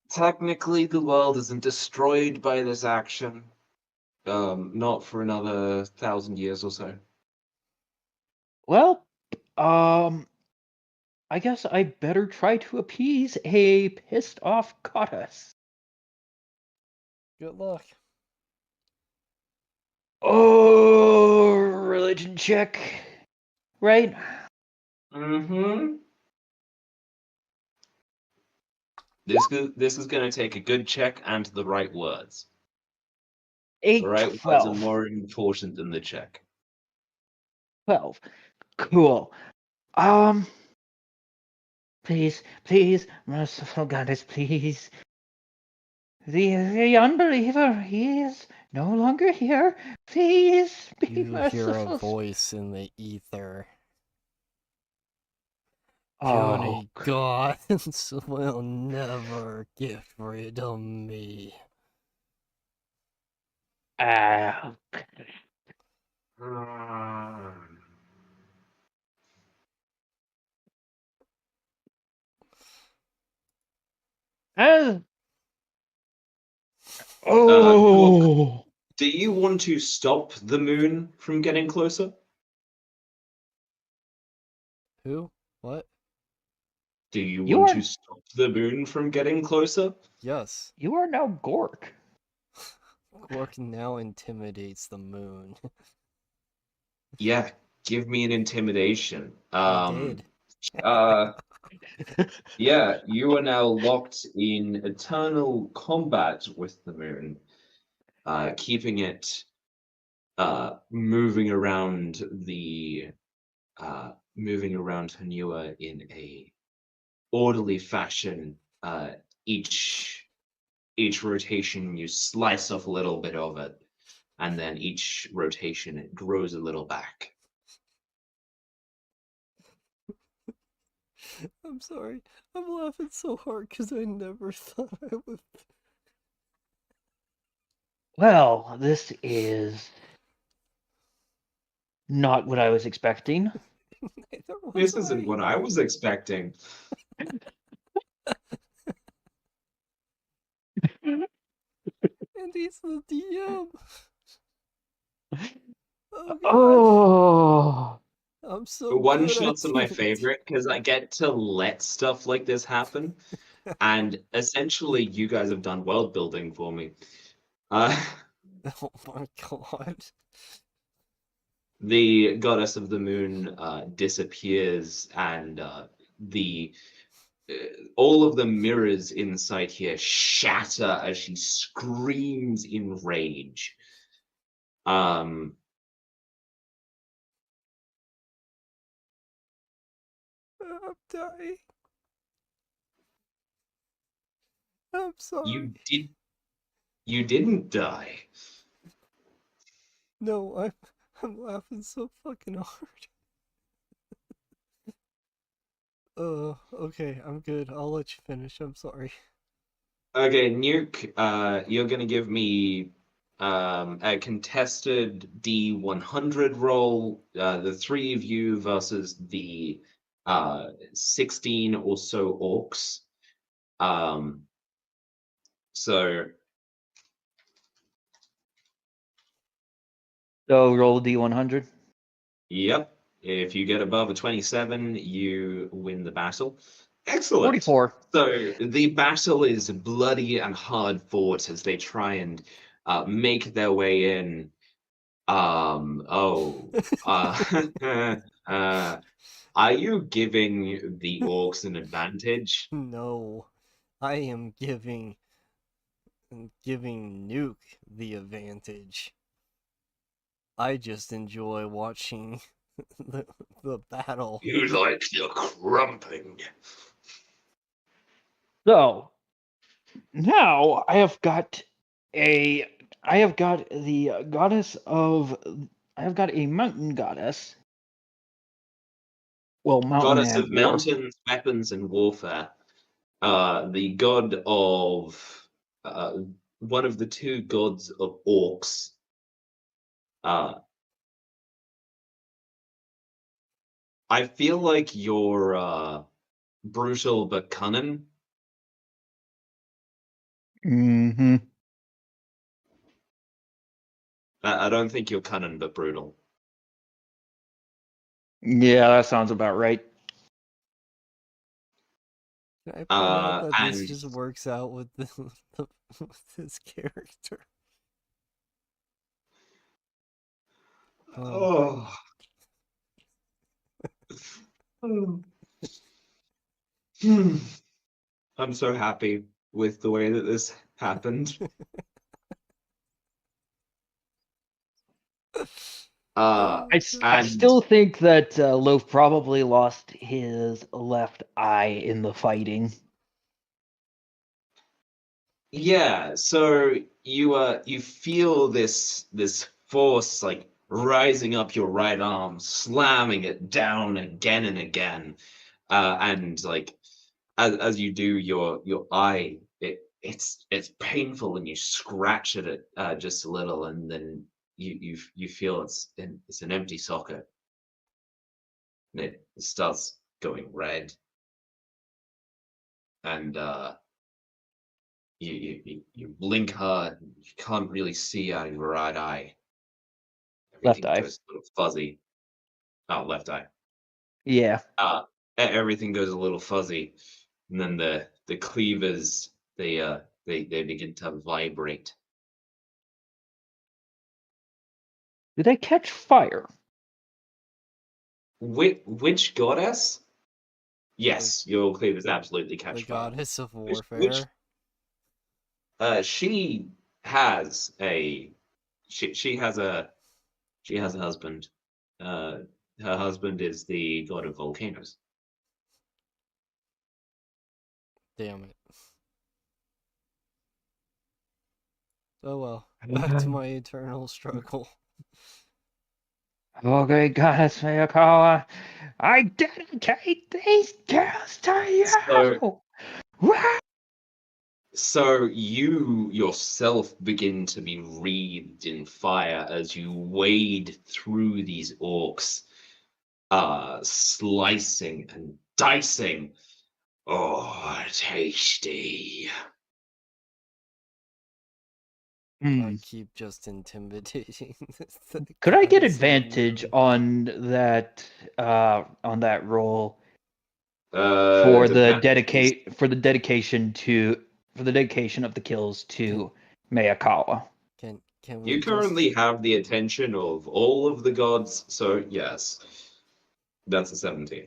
Technically, the world isn't destroyed by this action. Not for another 1,000 years or so. Well, I guess I better try to appease a pissed off goddess. Good luck. Oh, religion check. Right? Mm-hmm. This is going to take a good check and the right words. The 8, right words are 12. more important than the check. 12. Cool. Um, please, merciful goddess, please. The unbeliever, he is no longer here. Please be You hear a merciful. voice in the ether. Oh, Puny gods will never get rid of me. ah, ah, Gork, oh. do you want to stop the moon from getting closer? Who? What? Do you You want to are stop the moon from getting closer? Yes. you are now Gork. Quark now intimidates the moon. Yeah, give me an intimidation. I did. Uh, yeah, you are now locked in eternal combat with the moon, keeping it moving around moving around Honua in a orderly fashion. Each rotation, you slice off a little bit of it, and then each rotation it grows a little back. I'm sorry. I'm laughing so hard because I never thought I would. Well, this is not what I was expecting. Neither was This isn't I. what I was expecting. And he's the DM. Oh god. Oh, I'm so One good at shots are my D&D. favorite because I get to let stuff like this happen, and essentially, you guys have done world building for me. Uh, Oh my god. the goddess of the moon disappears, and the uh, all of the mirrors inside here shatter as she screams in rage. Um, I'm dying. I'm sorry. you did You didn't die. No, I'm laughing so fucking hard. Okay, I'm good. I'll let you finish. I'm sorry. Okay, Nuke, you're gonna give me a contested D100 roll, the three of you versus the 16 or so orcs. Um, so, So roll a D100. yep, if you get above a 27, you win the battle. Excellent. 44. So the battle is bloody and hard fought as they try and make their way in. Oh, uh, are you giving the orcs an advantage? No, I am giving Nuke the advantage. I just enjoy watching the battle. You like the crumping. So now I have got the goddess of. I have got a mountain goddess. Well, mountain Goddess and of war. mountains, weapons, and warfare. The god of uh, one of the two gods of orcs. Uh, I feel like you're brutal but cunning. Mm-hmm. I don't think you're cunning but brutal. Yeah, that sounds about right. Can I point out that this And just works out with with this character? Oh, oh, Hmm. I'm so happy with the way that this happened. Uh, oh I god. and still think that Loaf probably lost his left eye in the fighting. yeah, so you feel this force like rising up your right arm, slamming it down again and again, and like as you do, your eye it's painful, and you scratch at it just a little, and then you feel it's an empty socket, and it starts going red, and you blink hard, and you can't really see out of your right eye. Left Everything eye. goes a little fuzzy. Oh, left eye. Yeah. Everything goes a little fuzzy, and then the cleavers they begin to vibrate. Did they catch fire? Which goddess? Yes, your cleavers absolutely The catch fire. goddess of Which warfare. she has a she has a she has a husband. Uh, her husband is the god of volcanoes. Damn it. Oh well. Back to my eternal struggle. Oh, great goddess Mayakawa, I dedicate these gifts to So you! Wah! So you yourself begin to be wreathed in fire as you wade through these orcs, slicing and dicing. Oh, tasty. Hmm. I keep just intimidating the Could I get goddess of advantage war. on that roll for the Depends. dedication of the kills Can to Mayakawa? can we You just currently have the attention of all of the gods, so yes, that's a 17.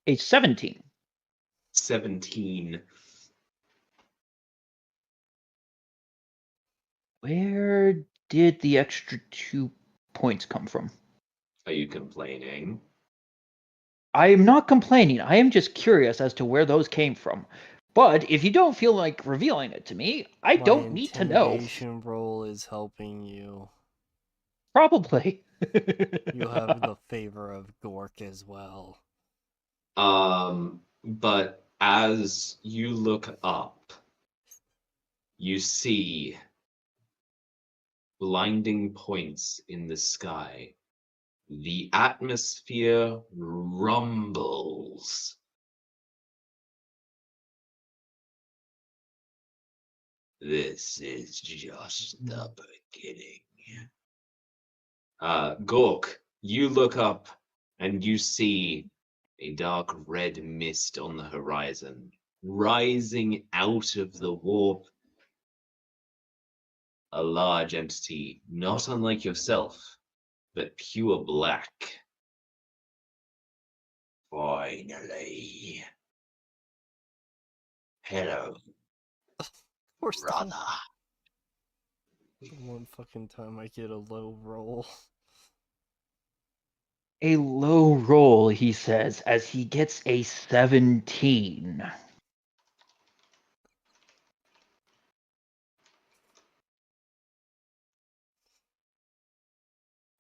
A 17. 17. Where did the extra 2 points come from? Are you complaining? I am not complaining. I am just curious as to where those came from. But if you don't feel like revealing it to me, I My don't need to know. intimidation roll is helping you. Probably. You have the favor of Gork as well. But as you look up, you see blinding points in the sky. The atmosphere rumbles. This is just the beginning. Gork, you look up and you see a dark red mist on the horizon, rising out of the warp. A large entity, not unlike yourself, but pure black. Finally. Hello, Of course, brother. one fucking time I get a low roll. A low roll, he says, as he gets a 17.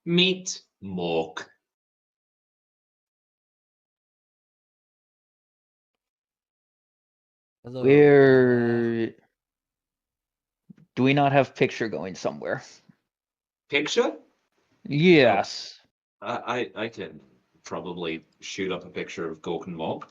Meet Mork. Hello, Where do we not have picture going somewhere? Picture? Yes. I can probably shoot up a picture of Gork and Mork.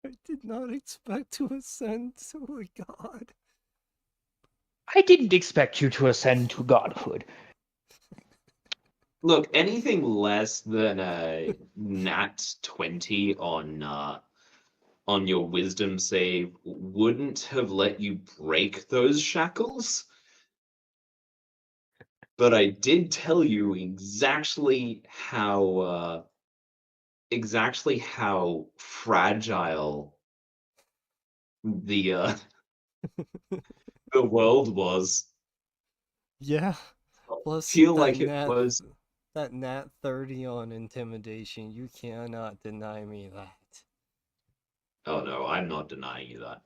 I did not expect to ascend to a god. I didn't expect you to ascend to godhood. Look, anything less than a nat 20 on your wisdom save wouldn't have let you break those shackles. But I did tell you exactly how fragile the the world was. Yeah. Plus Feel that like it nat was. that nat 30 on intimidation, you cannot deny me that. Oh no, I'm not denying you that.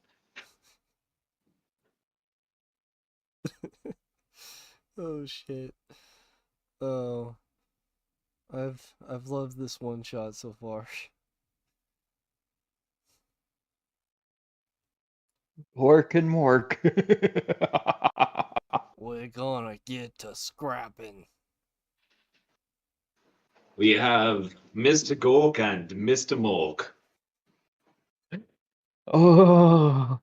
Oh shit. Oh. I've loved this one shot so far. Ork and Mork. We're gonna get to scrapping. We have Mr. Gork and Mr. Mork. Oh.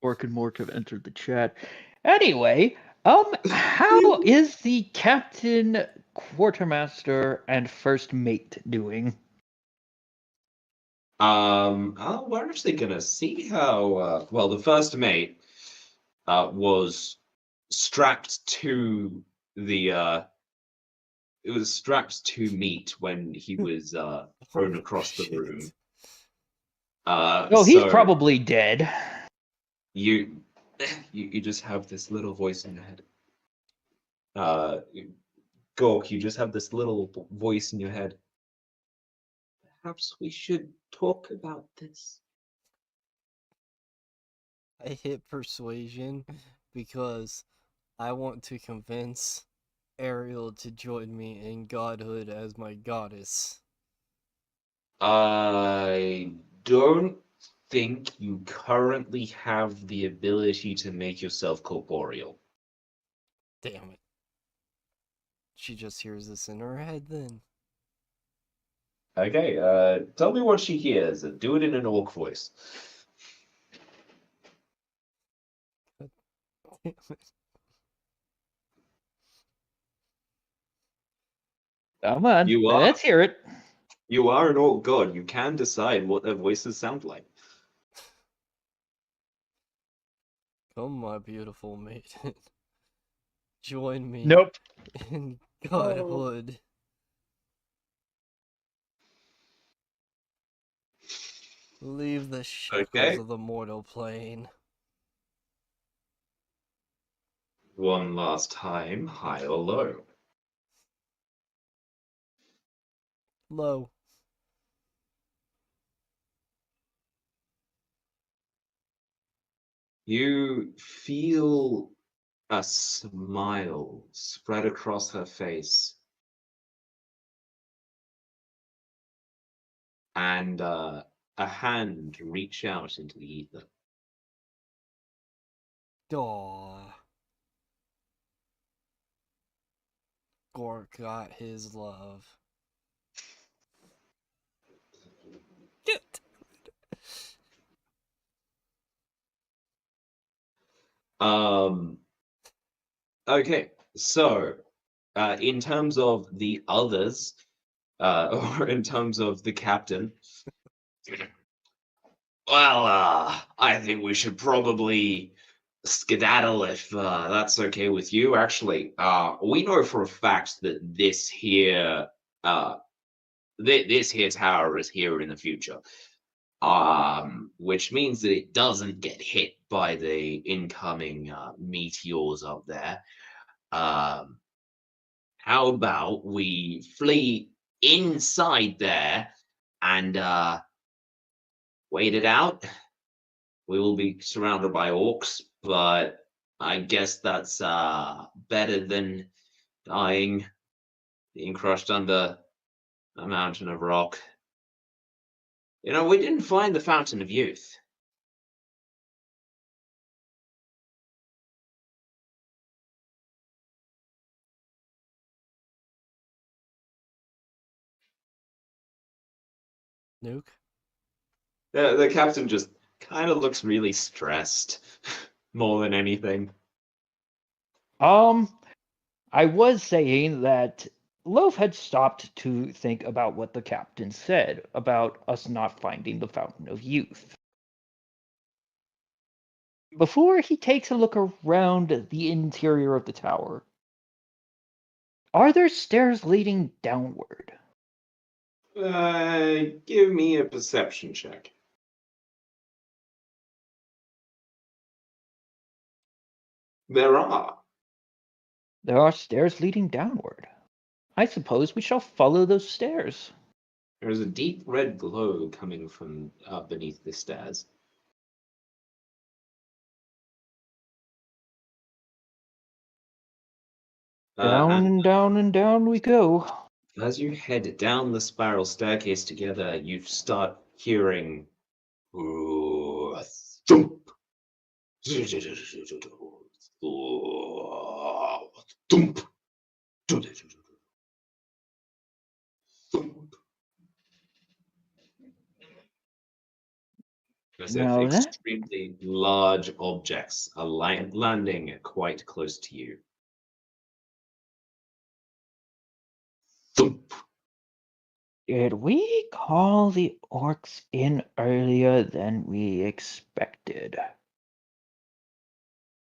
Ork and Mork have entered the chat. Anyway, how is the captain, quartermaster, and first mate doing? We're actually gonna see how well the first mate was strapped to the it was strapped to meat when he was thrown Holy across the shit. room. Oh, he's So probably dead. you you just have this little voice in your head. Uh, Gork, you just have this little voice in your head. Perhaps we should talk about this. I hit persuasion because I want to convince Ariel to join me in godhood as my goddess. I don't think you currently have the ability to make yourself corporeal. Damn it. She just hears this in her head then. Okay, tell me what she hears and do it in an orc voice. Damn it. Come on, You are. let's hear it. You are an orc god. You can decide what their voices sound like. Come, my beautiful maiden. Join me Nope. in godhood. Leave the shackles Okay. of the mortal plane. One last time, high or low. Low. You feel a smile spread across her face, and a hand reach out into the ether. Aww. Gork got his love. Get. Okay, so in terms of the others, or in terms of the captain, well, I think we should probably skedaddle if that's okay with you. Actually, we know for a fact that uh, this here tower is here in the future, which means that it doesn't get hit by the incoming meteors up there. Um, how about we flee inside there and wait it out? We will be surrounded by orcs, but I guess that's better than dying, being crushed under a mountain of rock. You know, we didn't find the Fountain of Youth. Nuke. The captain just kind of looks really stressed, more than anything. I was saying that Loaf had stopped to think about what the captain said about us not finding the Fountain of Youth. Before he takes a look around the interior of the tower, are there stairs leading downward? Give me a perception check. There are. There are stairs leading downward. I suppose we shall follow those stairs. There is a deep red glow coming from beneath the stairs. Down And and down and down we go. as you head down the spiral staircase together, you start hearing thump, thump, thump, as if Now that extremely large objects are landing quite close to you. Thump. did we call the orcs in earlier than we expected?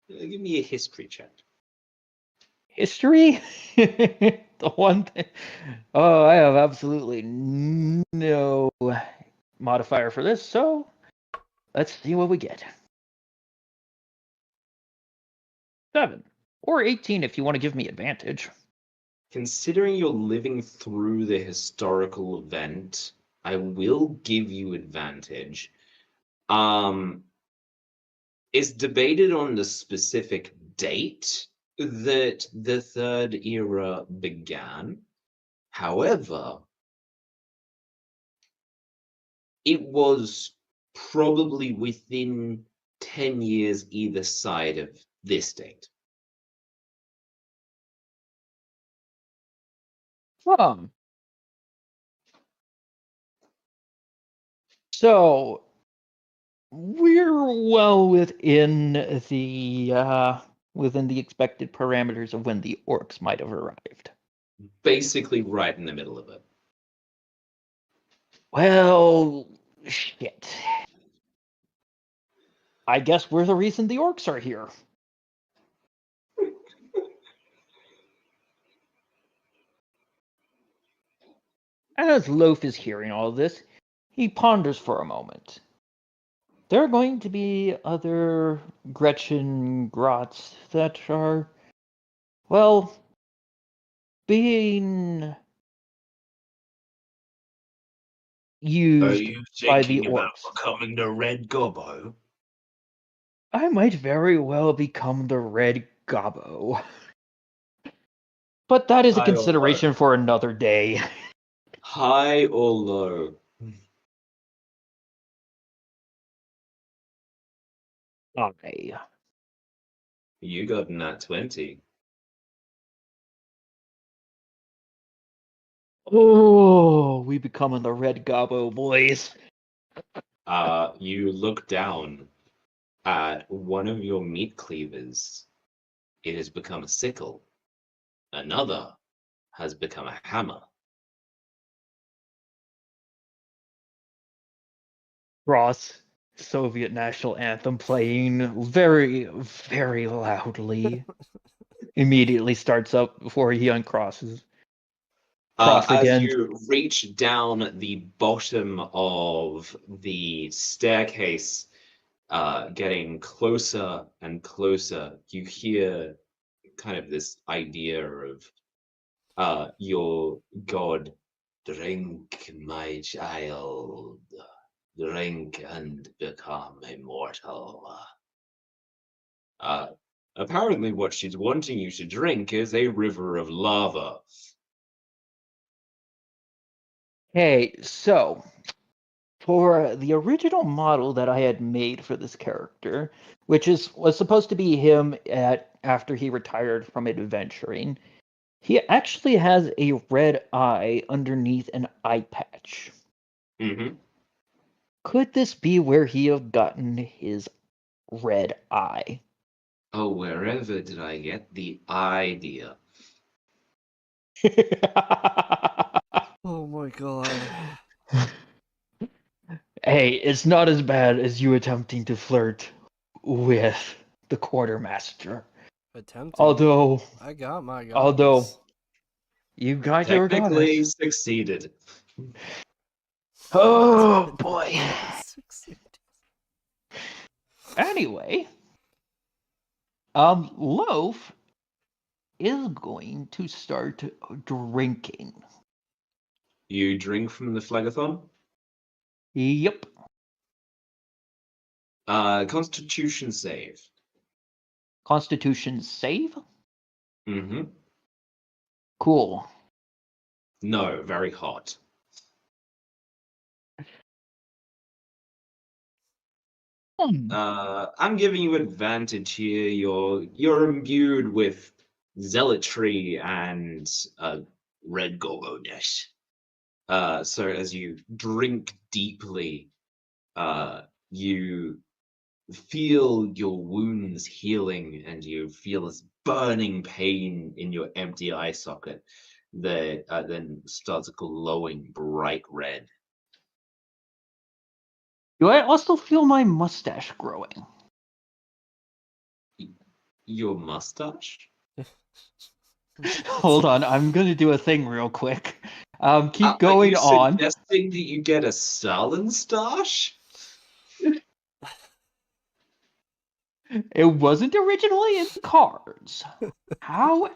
Give me a history check. History? The one thing. Oh, I have absolutely no modifier for this, so let's see what we get. 7 or 18 if you want to give me advantage. Considering you're living through the historical event, I will give you advantage. Um, it's debated on the specific date that the third era began. However, it was probably within 10 years either side of this date. So we're well within the expected parameters of when the orcs might have arrived. Basically, right in the middle of it. Well, shit. I guess we're the reason the orcs are here. As Loaf is hearing all this, He ponders for a moment. There are going to be other Gretchen grots that are, well, being Are used you by the thinking about orcs. becoming the Red Gobbo? I might very well become the Red Gobbo. But that is a High or low? consideration for another day. High or low? I. You got a nat 20. Oh, we becoming the Red Gobbo, boys. You look down at one of your meat cleavers. It has become a sickle. Another has become a hammer. Ross, Soviet national anthem playing very, very loudly. Immediately starts up before he uncrosses. Cross As again. you reach down the bottom of the staircase, getting closer and closer, you hear kind of this idea of your god, drink, my child, drink and become immortal. Uh, Apparently, what she's wanting you to drink is a river of lava. Hey, so for the original model that I had made for this character, which was supposed to be him after he retired from adventuring, he actually has a red eye underneath an eye patch. Mm-hmm. Could this be where he have gotten his red eye? Oh, wherever did I get the idea? Oh my god. Hey, it's not as bad as you attempting to flirt with the quartermaster. Attempting. Although, I got my although goddess. you got your Technically goddess. succeeded. Oh boy. Succeed. Anyway, Loaf is going to start drinking. You drink from the phlegathon? Yep. Constitution save. Constitution save? Mm-hmm. Cool. No, very hot. Hmm. I'm giving you advantage here. You're imbued with zealotry and red gogo-ness. So as you drink deeply, you feel your wounds healing and you feel this burning pain in your empty eye socket that then starts glowing bright red. Do I also feel my mustache growing? Your mustache? Hold on, I'm gonna do a thing real quick. Keep Are you going on. suggesting that you get a Stalin stash? It wasn't originally in the cards. However,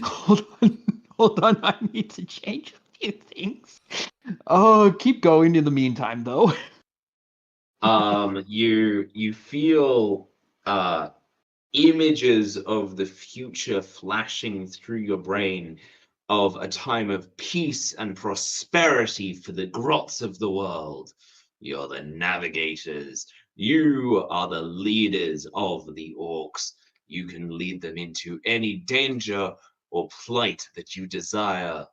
hold on, I need to change a few things. Oh, keep going in the meantime, though. You feel images of the future flashing through your brain of a time of peace and prosperity for the grots of the world. You're the navigators. You are the leaders of the orcs. You can lead them into any danger or plight that you desire.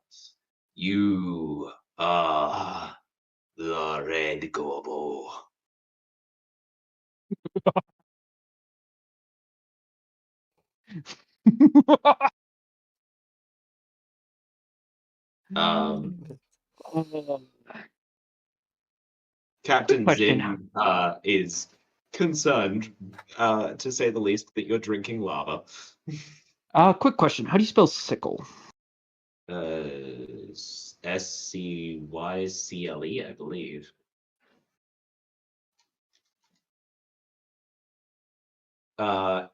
You are the Red Gorbo. Um, Captain Question. Zinn is concerned, to say the least, that you're drinking lava. Quick question. How do you spell sickle? SCYCLE, I believe. SICKLE.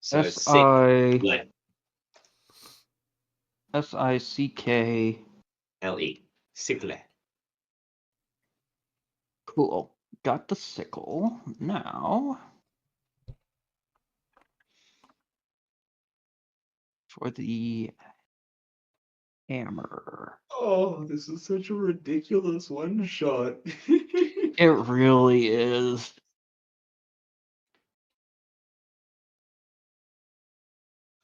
So S sick. I Like, SICK. LE. Sickle. Cool. Got the sickle. Now for the hammer. Oh, this is such a ridiculous one shot. It really is.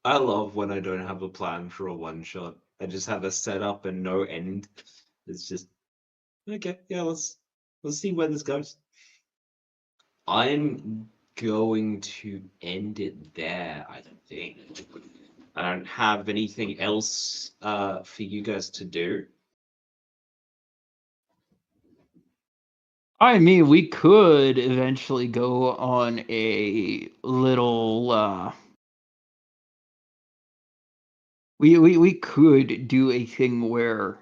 I love when I don't have a plan for a one shot. I just have a setup and no end. It's just okay, yeah, let's see where this goes. I'm going to end it there, I think. I don't have anything else for you guys to do. I mean, we could eventually go on a little we could do a thing where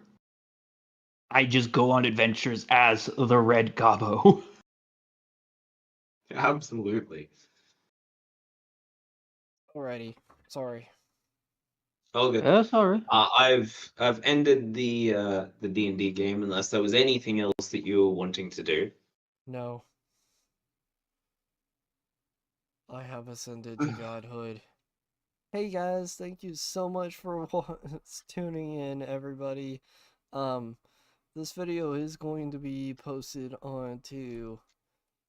I just go on adventures as the Red Gobbo. Absolutely. Alrighty. Sorry. All good. That's all right. I've ended the D&D game unless there was anything else that you were wanting to do. No. I have ascended to godhood. Hey guys, thank you so much for tuning in, everybody. This video is going to be posted onto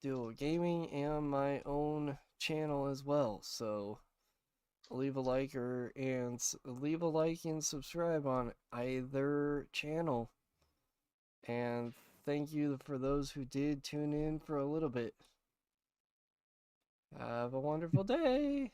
Duo Gaming and my own channel as well. So leave a like and subscribe on either channel. And thank you for those who did tune in for a little bit. Have a wonderful day.